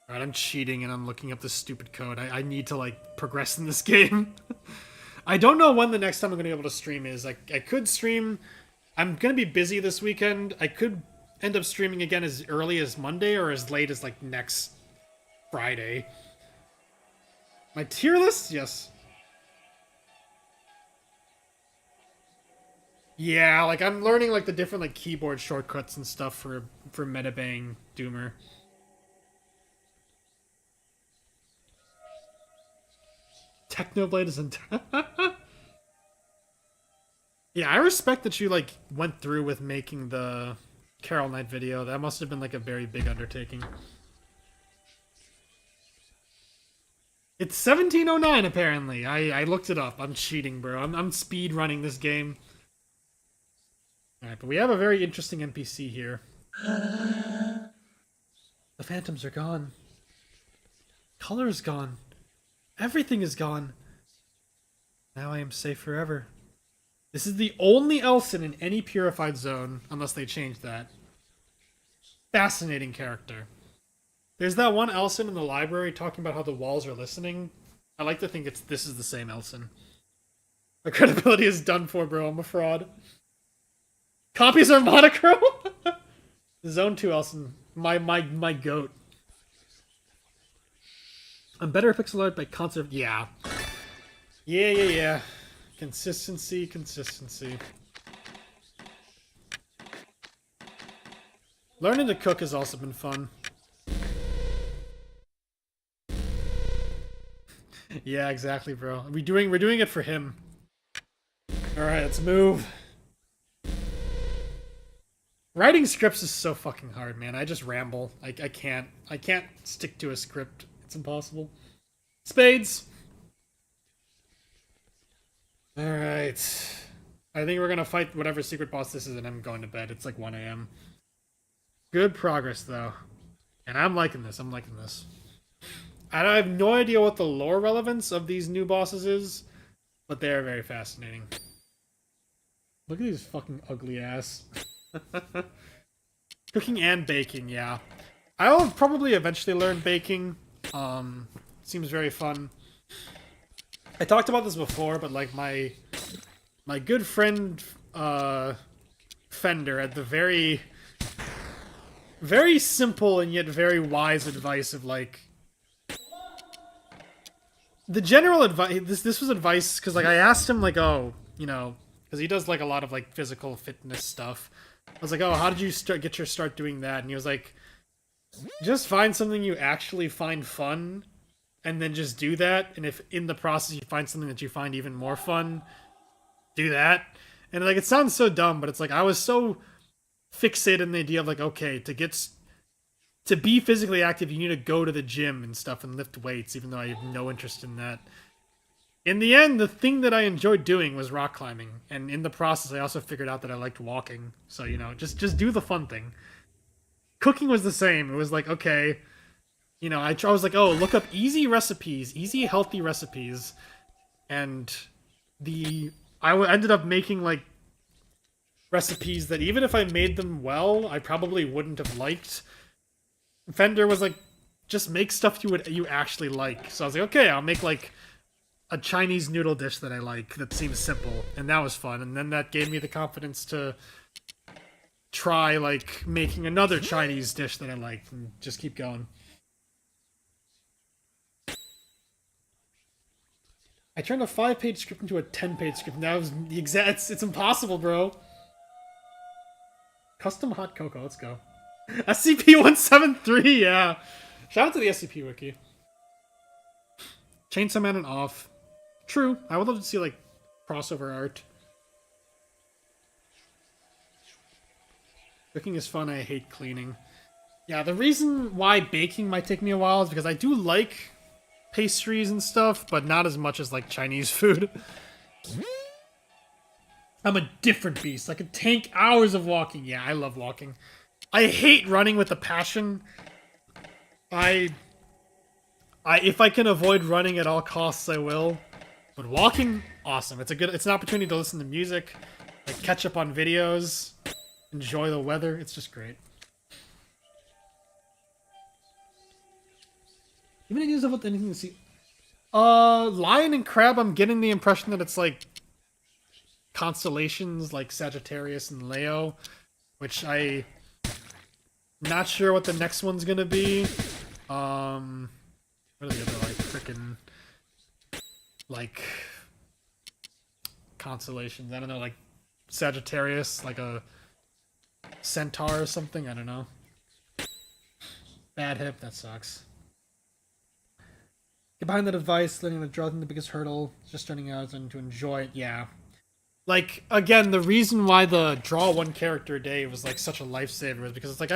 Alright, I'm cheating and I'm looking up this stupid code. I need to, like, progress in this game. I don't know when the next time I'm gonna be able to stream is. I could stream... I'm gonna be busy this weekend. I could end up streaming again as early as Monday or as late as, like, next Friday. My tier list? Yes. Yeah, like I'm learning like the different like keyboard shortcuts and stuff for Metabang Doomer. Technoblade is in. Yeah, I respect that you like went through with making the Carol Knight video. That must have been like a very big undertaking. It's 1709 apparently. I looked it up. I'm cheating, bro. I'm speed running this game. Alright, but we have a very interesting NPC here. The phantoms are gone. Color is gone. Everything is gone. Now I am safe forever. This is the only Elson in any purified zone, unless they change that. Fascinating character. There's that one Elson in the library talking about how the walls are listening. I like to think this is the same Elson. My credibility is done for, bro. I'm a fraud. Copies are monochrome? Zone 2 Elson. My goat. I'm better at pixel art by concept. Yeah. Yeah. Consistency. Learning to cook has also been fun. Yeah, exactly, bro. We're doing it for him. Alright, let's move. Writing scripts is so fucking hard, man. I just ramble. I can't stick to a script. It's impossible. Spades. Alright. I think we're gonna fight whatever secret boss this is and I'm going to bed. It's like 1 a.m. Good progress, though. And I'm liking this. I have no idea what the lore relevance of these new bosses is, but they are very fascinating. Look at these fucking ugly ass. Cooking and baking, yeah. I'll probably eventually learn baking. Seems very fun. I talked about this before, but like my good friend Fender had the very simple and yet very wise advice of like the general advice. This was advice because like I asked him like, oh, you know, because he does like a lot of like physical fitness stuff. I was like, oh, how did you get your start doing that? And he was like, just find something you actually find fun, and then just do that. And if in the process you find something that you find even more fun, do that. And like it sounds so dumb, but it's like I was so fixated on the idea of like, okay, to be physically active, you need to go to the gym and stuff and lift weights, even though I have no interest in that. In the end, the thing that I enjoyed doing was rock climbing, and in the process, I also figured out that I liked walking. So you know, just do the fun thing. Cooking was the same. It was like, okay, you know, I was like, oh, look up easy recipes, easy healthy recipes, and I ended up making like recipes that even if I made them well, I probably wouldn't have liked. Fender was like, just make stuff you actually like. So I was like, okay, I'll make like a Chinese noodle dish that I like that seems simple, and that was fun. And then that gave me the confidence to try like making another Chinese dish that I liked and just keep going. I turned a 5-page script into a 10-page script. Now it was the exact. It's impossible, bro. Custom hot cocoa. Let's go. SCP-173. Yeah. Shout out to the SCP wiki. Chainsaw Man and off. True. I would love to see like crossover art. Cooking is fun. I hate cleaning. Yeah, the reason why baking might take me a while is because I do like pastries and stuff, but not as much as like Chinese food. I'm a different beast. I can tank hours of walking. Yeah, I love walking. I hate running with a passion. If I can avoid running at all costs, I will. But walking, awesome. It's an opportunity to listen to music, like catch up on videos, enjoy the weather. It's just great. Even ideas of what anything to see. Lion and Crab, I'm getting the impression that it's like constellations like Sagittarius and Leo, which I'm not sure what the next one's gonna be. What are the other like frickin' like constellations? I don't know, like Sagittarius, like a centaur or something. I don't know. Bad hip, that sucks. Get behind the device, letting the draw in the biggest hurdle, just starting out and to enjoy it. Yeah. Like, again, the reason why the draw one character a day was like such a lifesaver was because it's like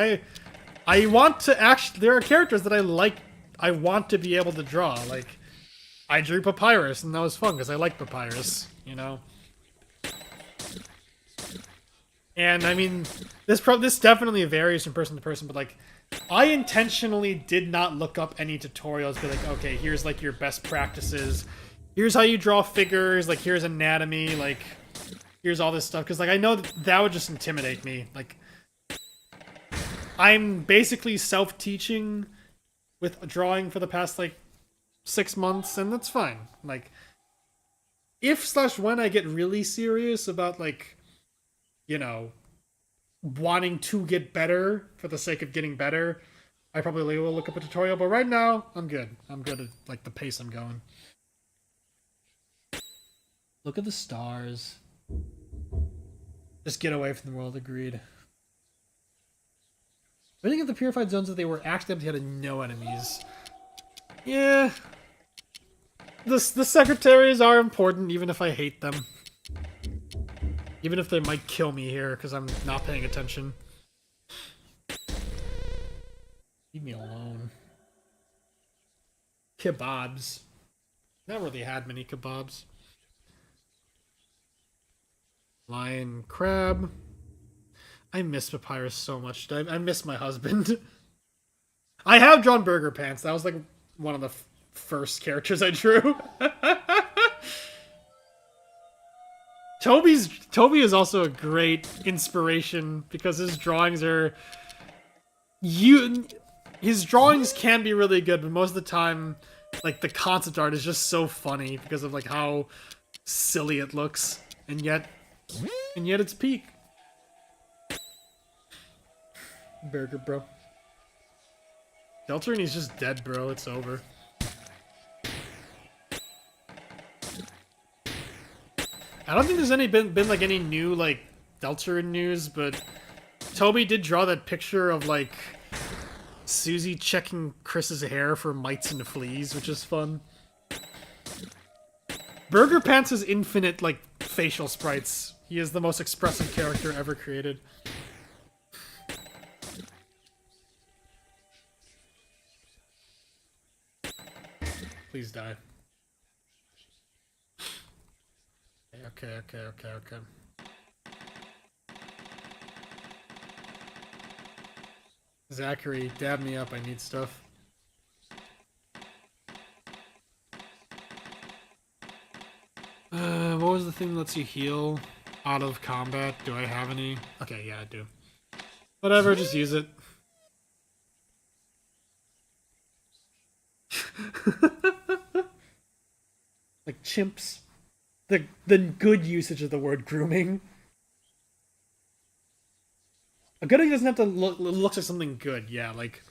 I want to actually, there are characters that I like, I want to be able to draw. Like, I drew Papyrus and that was fun because I like Papyrus, you know? And I mean, this definitely varies from person to person, but like, I intentionally did not look up any tutorials. Be like, okay, here's like your best practices. Here's how you draw figures. Like, here's anatomy. Like, here's all this stuff. Because like, I know that would just intimidate me. Like, I'm basically self-teaching with drawing for the past like 6 months, and that's fine. Like, if/when I get really serious about like, you know, wanting to get better for the sake of getting better, I probably will look up a tutorial. But right now, I'm good. I'm good at like the pace I'm going. Look at the stars. Just get away from the world. Agreed. I think of the purified zones that they were actually empty, had no enemies. Yeah. The secretaries are important, even if I hate them. Even if they might kill me here, because I'm not paying attention. Leave me alone. Kebabs. Never really had many kebabs. Lion crab. I miss Papyrus so much. I miss my husband. I have drawn Burger Pants. That was like one of the first characters I drew. Toby is also a great inspiration because his drawings are his drawings can be really good, but most of the time like the concept art is just so funny because of like how silly it looks, and yet it's peak. Burger, bro. Deltarini's just dead, bro. It's over. I don't think there's been like any new like Deltarin news, but Toby did draw that picture of like Susie checking Chris's hair for mites and fleas, which is fun. Burger Pants has infinite like facial sprites. He is the most expressive character ever created. Please die. Okay. Zachary, dab me up. I need stuff. What was the thing that lets you heal out of combat? Do I have any? Okay, yeah, I do. Whatever, just use it. Like chimps. The good usage of the word grooming. A goodie doesn't have to look like something good. Yeah, like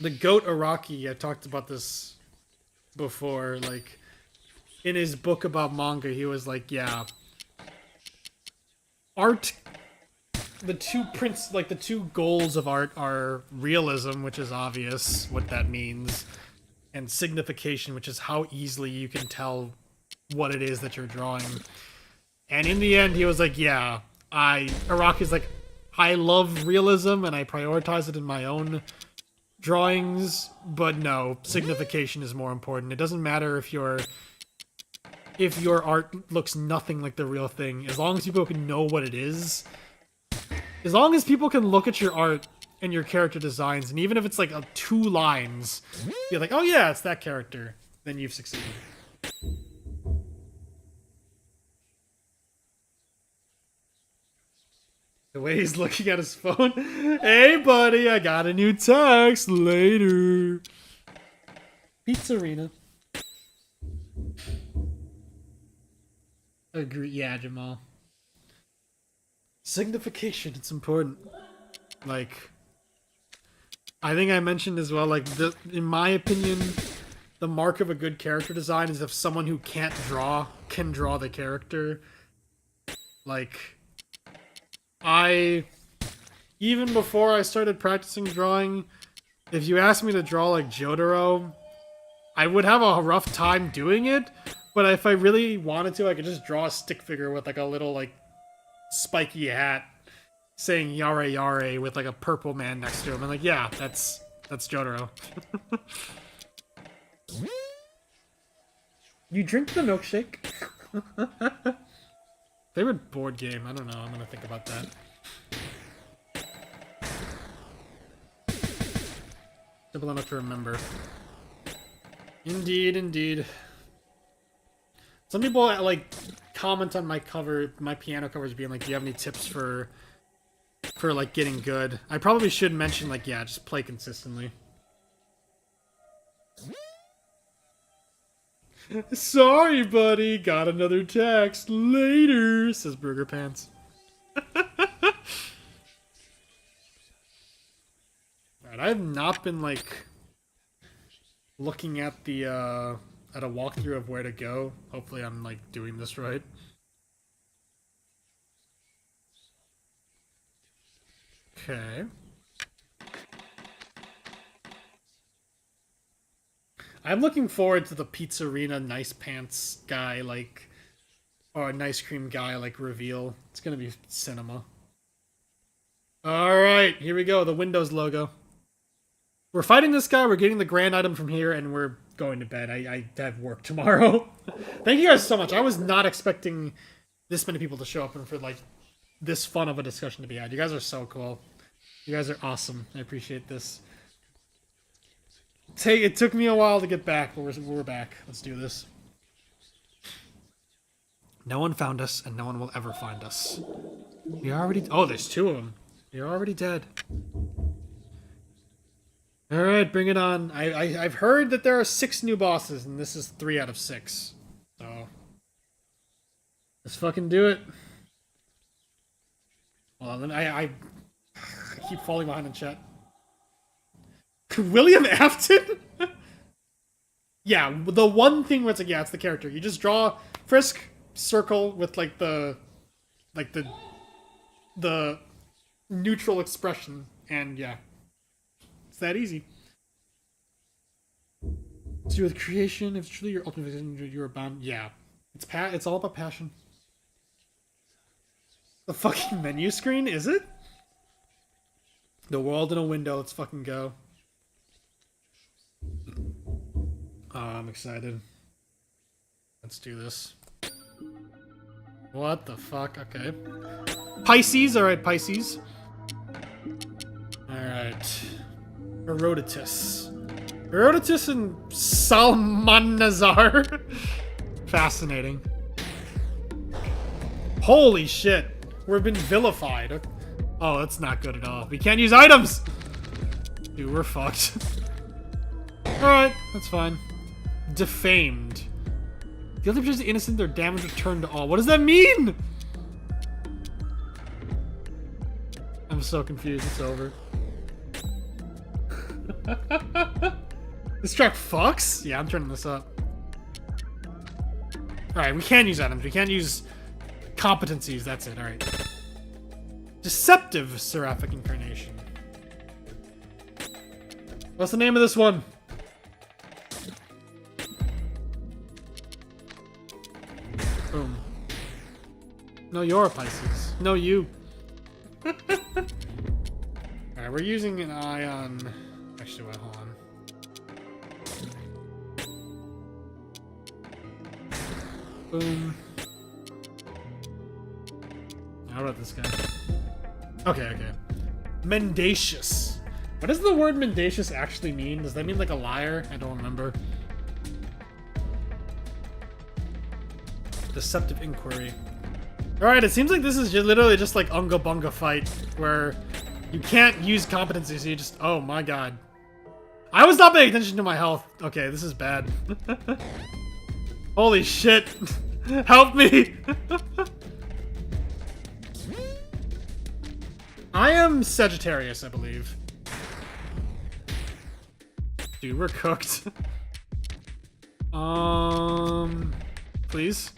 the goat Araki. I talked about this before. Like in his book about manga, he was like, "Yeah, art. The two goals of art are realism, which is obvious what that means, and signification, which is how easily you can tell what it is that you're drawing." And in the end, he was like, "Yeah, Araki's like, I love realism and I prioritize it in my own drawings, but no, signification is more important. It doesn't matter if your art looks nothing like the real thing, as long as people can know what it is. As long as people can look at your art and your character designs, and even if it's like 2 lines, you're like, oh yeah, it's that character, then you've succeeded." The way he's looking at his phone. Hey, buddy, I got a new text. Later. Pizzerina. Agree. Yeah, Jamal. Signification. It's important. Like, I think I mentioned as well, like, in my opinion, the mark of a good character design is if someone who can't draw can draw the character. Like, even before I started practicing drawing, if you asked me to draw like Jotaro, I would have a rough time doing it, but if I really wanted to, I could just draw a stick figure with like a little like spiky hat saying Yare Yare with like a purple man next to him. And like, yeah, that's Jotaro. You drink the milkshake? Favorite board game? I don't know. I'm gonna think about that. Simple enough to remember. Indeed, indeed. Some people like comment on my piano covers, being like, "Do you have any tips for like getting good?" I probably should mention like, yeah, just play consistently. Sorry, buddy. Got another text. Later, says Burger Pants. Alright, I have not been, like, looking at the, at a walkthrough of where to go. Hopefully I'm, like, doing this right. Okay. I'm looking forward to the Pizzarina Nice Pants guy, like, or Nice Cream guy, like, reveal. It's gonna be cinema. Alright, here we go, the Windows logo. We're fighting this guy, we're getting the grand item from here, and we're going to bed. I have work tomorrow. Thank you guys so much. I was not expecting this many people to show up and for, like, this fun of a discussion to be had. You guys are so cool. You guys are awesome. I appreciate this. It took me a while to get back, but we're back. Let's do this. No one found us, and no one will ever find us. We already... Oh, there's two of them. You're already dead. Alright, bring it on. I've heard that there are 6 new bosses, and this is 3 out of 6. So... let's fucking do it. Well, then I keep falling behind in chat. William Afton? Yeah, the one thing where it's like, yeah, it's the character. You just draw Frisk circle with like the neutral expression, and yeah. It's that easy. To do with creation, if it's truly your ultimate vision, you're bound. Yeah. It's all about passion. The fucking menu screen, is it? The world in a window, let's fucking go. Oh, I'm excited. Let's do this. What the fuck? Okay. Pisces, alright, Pisces. Alright. Herodotus. Herodotus and Salmanazar. Fascinating. Holy shit. We've been vilified. Oh, that's not good at all. We can't use items! Dude, we're fucked. Alright, that's fine. Defamed. The other person is innocent, their damage returned to all. What does that mean? I'm so confused, it's over. This track fucks? Yeah, I'm turning this up. Alright, we can use items. We can't use competencies, that's it, alright. Deceptive Seraphic Incarnation. What's the name of this one? Boom. No, you're a Pisces. No, you. Alright, we're using an eye on... Actually, wait, hold on. Boom. How about this guy? Okay. Mendacious. What does the word mendacious actually mean? Does that mean like a liar? I don't remember. Deceptive Inquiry. Alright, it seems like this is literally just like Unga Bunga fight, where you can't use competency, so you just... Oh my god. I was not paying attention to my health. Okay, this is bad. Holy shit. Help me. I am Sagittarius, I believe. Dude, we're cooked. Please?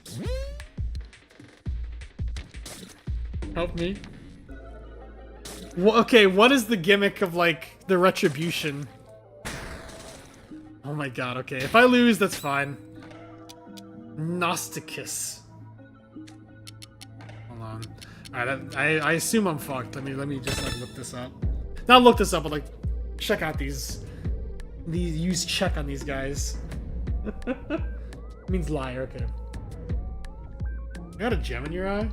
Help me. Well, okay, what is the gimmick of, like, the retribution? Oh my god, okay. If I lose, that's fine. Gnosticus. Hold on. Alright, I assume I'm fucked. Let me just, like, look this up. Not look this up, but, like, check out these... Use check on these guys. It means liar, okay. You got a gem in your eye?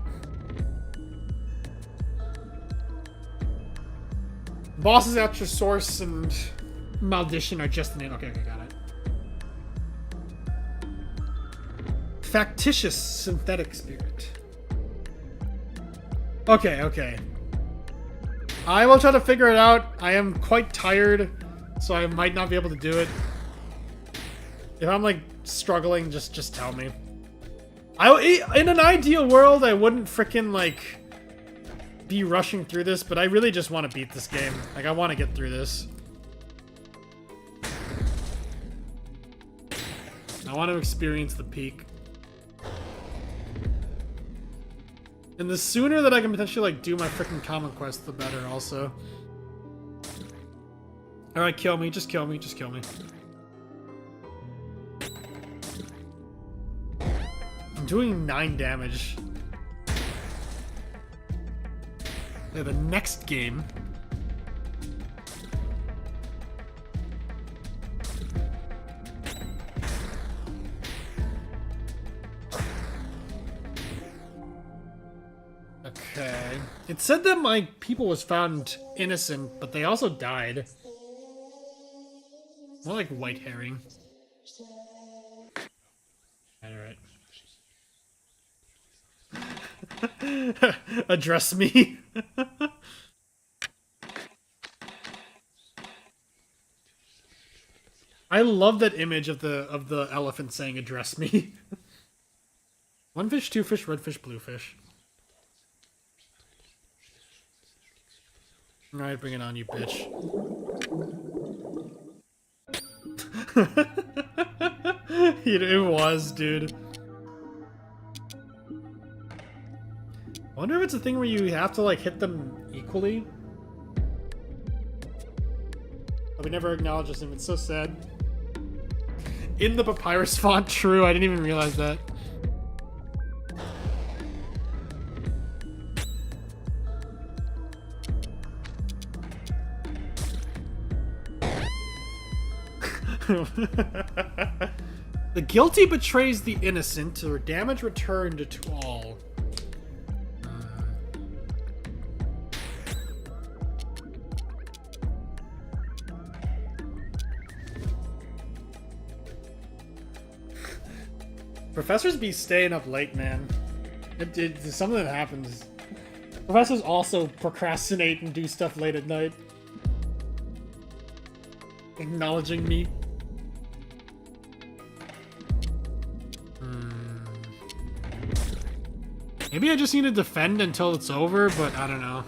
Bosses at your source and malediction are just an... Okay, got it. Factitious synthetic spirit. Okay. I will try to figure it out. I am quite tired, so I might not be able to do it. If I'm like struggling, just tell me. In an ideal world, I wouldn't freaking like be rushing through this, but I really just want to beat this game. Like, I want to get through this. I want to experience the peak. And the sooner that I can potentially like do my freaking common quest, the better also. Alright, kill me, just kill me. I'm doing 9 damage. Yeah, the next game. Okay. It said that my people was found innocent, but they also died. More like white herring. Alright. Address me. I love that image of the elephant saying address me. 1 fish, 2 fish, red fish, blue fish. Alright, bring it on, you bitch. It was, dude. I wonder if it's a thing where you have to, like, hit them equally. But we never acknowledges him. It's so sad. In the papyrus font, true. I didn't even realize that. The guilty betrays the innocent, or damage returned to all. Professors be staying up late, man. Something that happens. Professors also procrastinate and do stuff late at night. Acknowledging me. Maybe I just need to defend until it's over, but I don't know.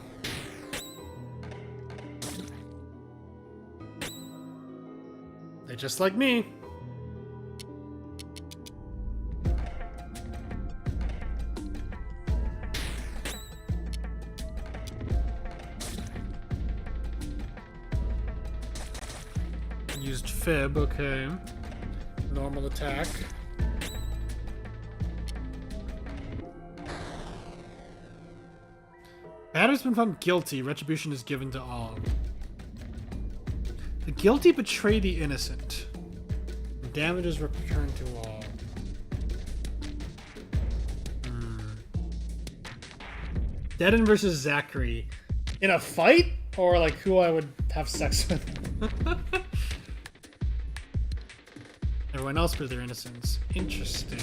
They're just like me. Used fib, okay. Normal attack. Batter's been found guilty. Retribution is given to all. The guilty betray the innocent. Damage is returned to all. Deaden versus Zachary. In a fight? Or like who I would have sex with? Everyone else for their innocence. Interesting.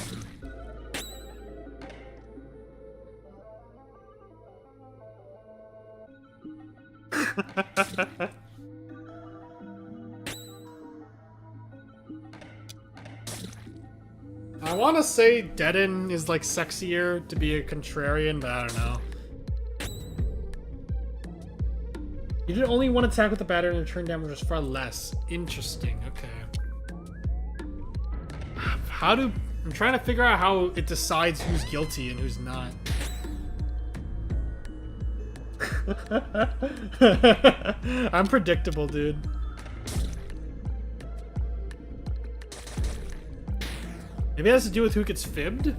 I want to say Deaden is like sexier to be a contrarian, but I don't know. You did only one attack with the batter and return damage was far less. Interesting, okay. I'm trying to figure out how it decides who's guilty and who's not. I'm predictable, dude. Maybe it has to do with who gets fibbed?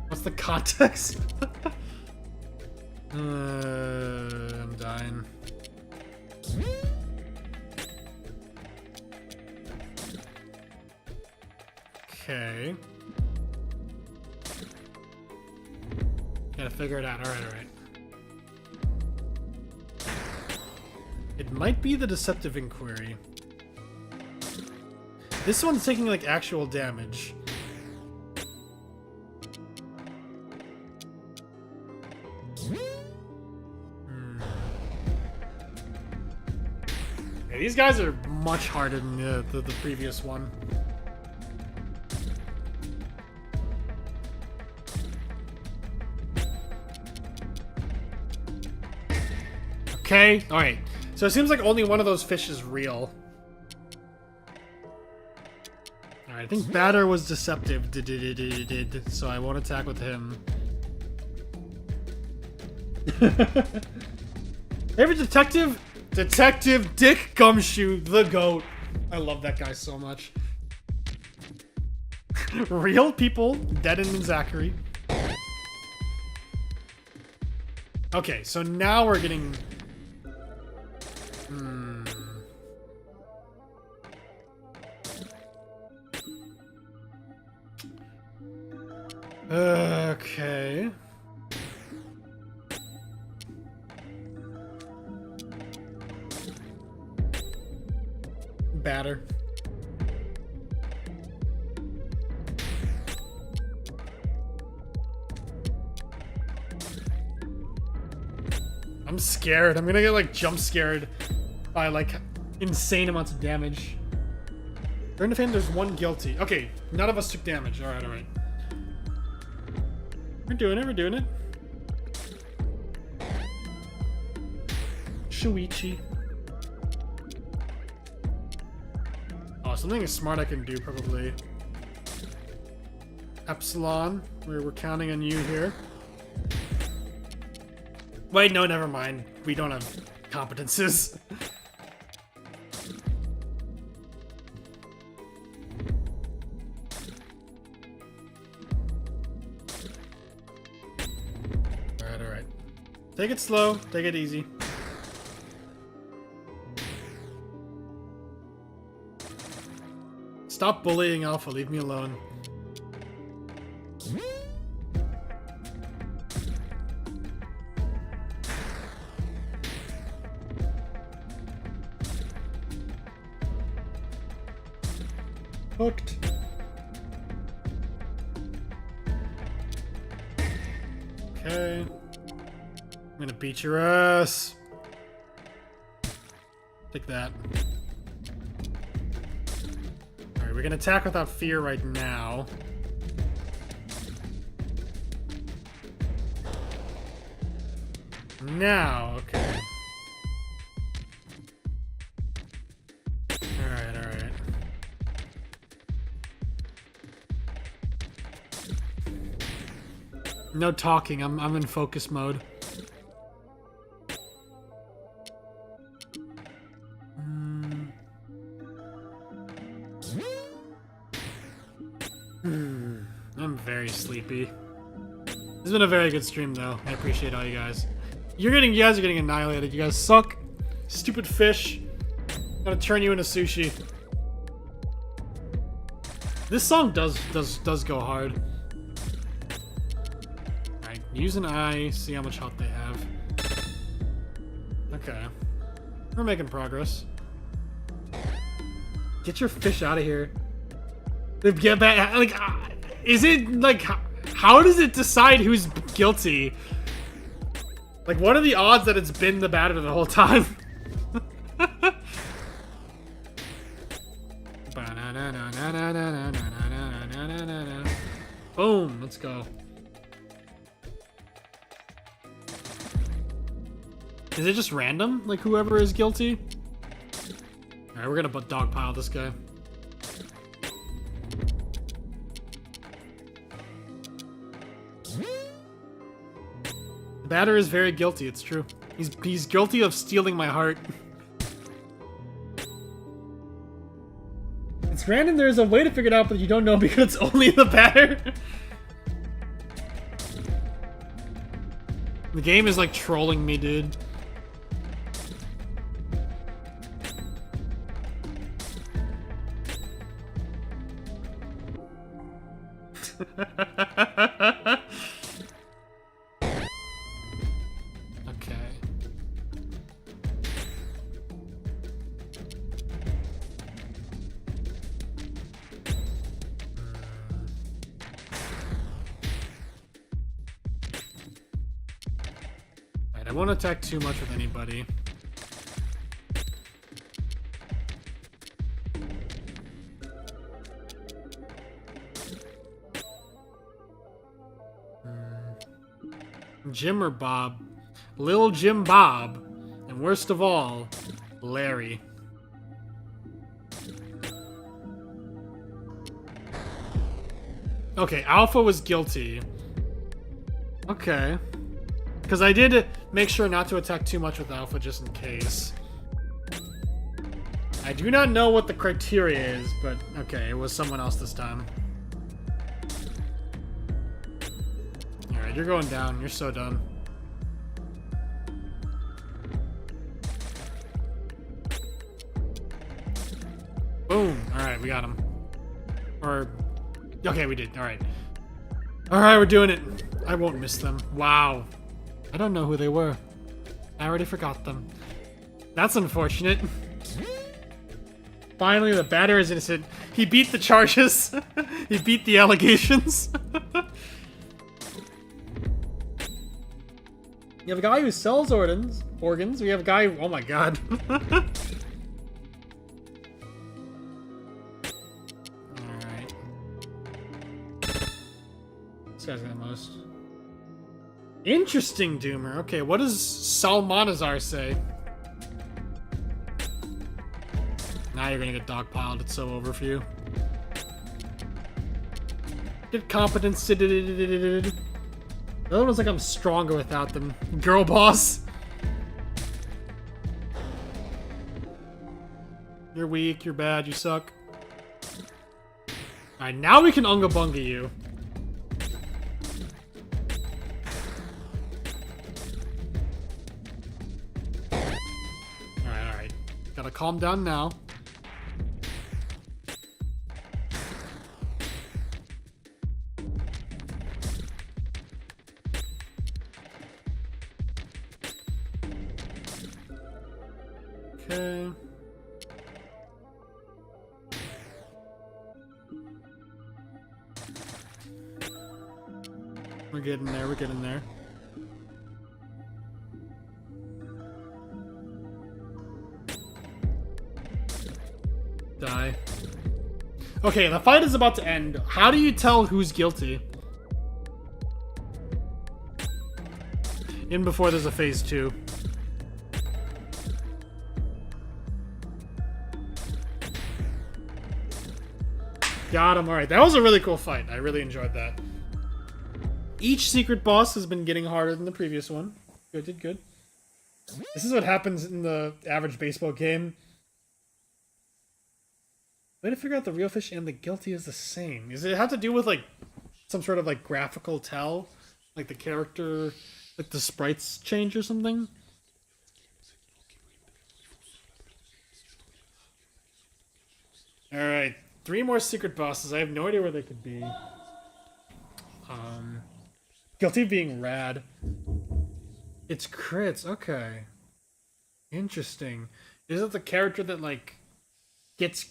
What's the context? I'm dying. Okay. Gotta figure it out. Alright, alright. It might be the Deceptive Inquiry. This one's taking, like, actual damage. Yeah, these guys are much harder than the previous one. Okay, alright. So it seems like only one of those fish is real. Alright, I think Batter was deceptive, so I won't attack with him. Favorite detective? Detective Dick Gumshoe, the GOAT. I love that guy so much. Real people, Deaden and Zachary. Okay, so now we're getting... Okay. Batter. I'm scared. I'm gonna get like jump scared by like insane amounts of damage. During the fame, there's one guilty. Okay, none of us took damage. Alright, alright. We're doing it, we're doing it. Shuichi. Oh, something smart I can do, probably. Epsilon, we're counting on you here. Wait, no, never mind. We don't have competences. Alright, alright. Take it slow, take it easy. Stop bullying Alpha, leave me alone. Hooked. Okay. I'm gonna beat your ass. Take that. Alright, we can attack without fear right now. Now, okay. Alright, alright. No talking, I'm in focus mode. I'm very sleepy. This has been a very good stream though. I appreciate all you guys. You guys are getting annihilated. You guys suck. Stupid fish. I'm gonna turn you into sushi. This song does go hard. Alright, use an eye, see how much health they have. Okay. We're making progress. Get your fish out of here. Get back, like, is it, like, how does it decide who's guilty? Like, what are the odds that it's been the batter the whole time? Boom, let's go. Is it just random? Like, whoever is guilty? Alright, we're gonna dogpile this guy. The batter is very guilty, it's true. He's guilty of stealing my heart. It's random, there's a way to figure it out, but you don't know because it's only the batter. The game is like trolling me, dude. Okay. Alright, I won't attack too much with anybody. Jim or Bob? Lil Jim Bob. And worst of all, Larry. Okay, Alpha was guilty. Okay. Because I did make sure not to attack too much with Alpha just in case. I do not know what the criteria is, but okay, it was someone else this time. Alright, you're going down. You're so done. Boom. Alright, we got him. Or... Okay, we did. Alright. Alright, we're doing it. I won't miss them. Wow. I don't know who they were. I already forgot them. That's unfortunate. Finally, the batter is innocent. He beat the charges. He beat the allegations. You have a guy who sells organs. We have a guy... Oh my god. Alright. This guy's got the most. Interesting, Doomer. Okay, what does Salmanazar say? Now you're gonna get dogpiled. It's so over for you. Get competence. The other one's like I'm stronger without them. Girl boss. You're weak, you're bad, you suck. Alright, now we can Unga Bunga you. Alright. Gotta calm down now. Okay. We're getting there, we're getting there. Die. Okay, the fight is about to end. How do you tell who's guilty? In before there's a phase 2. Got him. Alright, that was a really cool fight. I really enjoyed that. Each secret boss has been getting harder than the previous one. Good, did good. This is what happens in the average baseball game. Way to figure out the real fish and the guilty is the same. Does it have to do with, like, some sort of, like, graphical tell? Like, the character, like, the sprites change or something? Alright. 3 more secret bosses. I have no idea where they could be. Guilty of being rad. It's crits. Okay. Interesting. Is it the character that, like, gets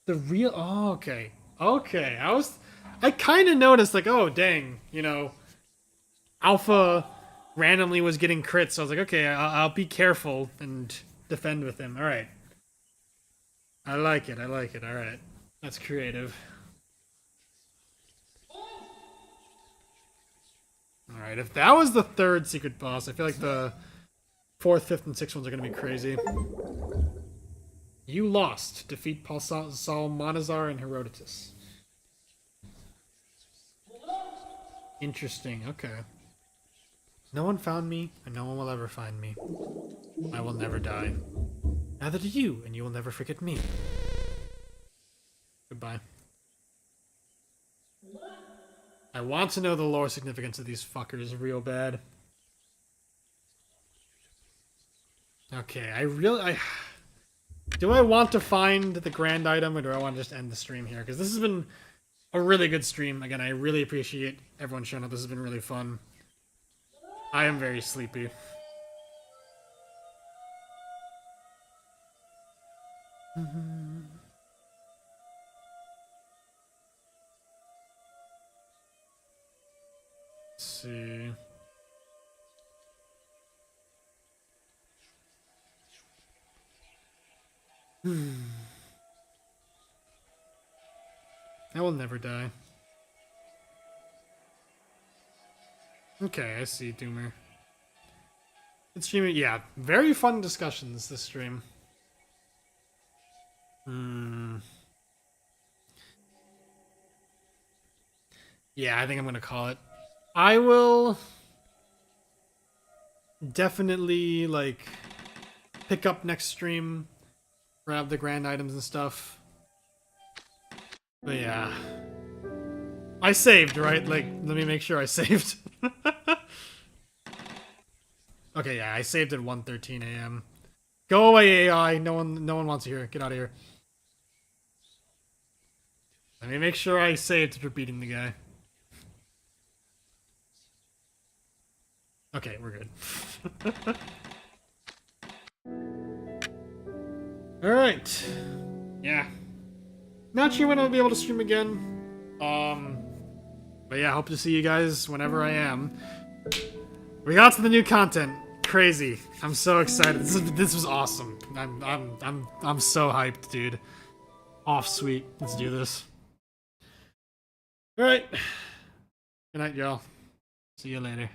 the real... Oh, okay. Okay. I kind of noticed, like, oh, dang. You know, Alpha randomly was getting crits. So I was like, okay, I'll be careful and defend with him. Alright. I like it. I like it. Alright. That's creative. Alright, if that was the 3rd secret boss, I feel like the 4th, 5th, and 6th ones are going to be crazy. You lost. Defeat Salmanazar and Herodotus. Interesting, okay. No one found me, and no one will ever find me. I will never die. Neither do you, and you will never forget me. Goodbye. I want to know the lore significance of these fuckers real bad. Okay, do I want to find the grand item, or do I want to just end the stream here? Because this has been a really good stream. Again, I really appreciate everyone showing up. This has been really fun. I am very sleepy. Let's see. I will never die. Okay, I see, Doomer. Good streaming. Yeah, very fun discussions this stream. Yeah, I think I'm gonna call it. I will definitely like pick up next stream, grab the grand items and stuff. But yeah. I saved, right? Like, let me make sure I saved. Okay, yeah, I saved at 1:13 a.m. Go away, AI. No one wants you here. Get out of here. Let me make sure I saved for beating the guy. Okay, we're good. Alright. Yeah. Not sure when I'll be able to stream again. But yeah, hope to see you guys whenever I am. We got to the new content. Crazy. I'm so excited. This was awesome. I'm so hyped, dude. Off sweet. Let's do this. Alright. Good night, y'all. See you later.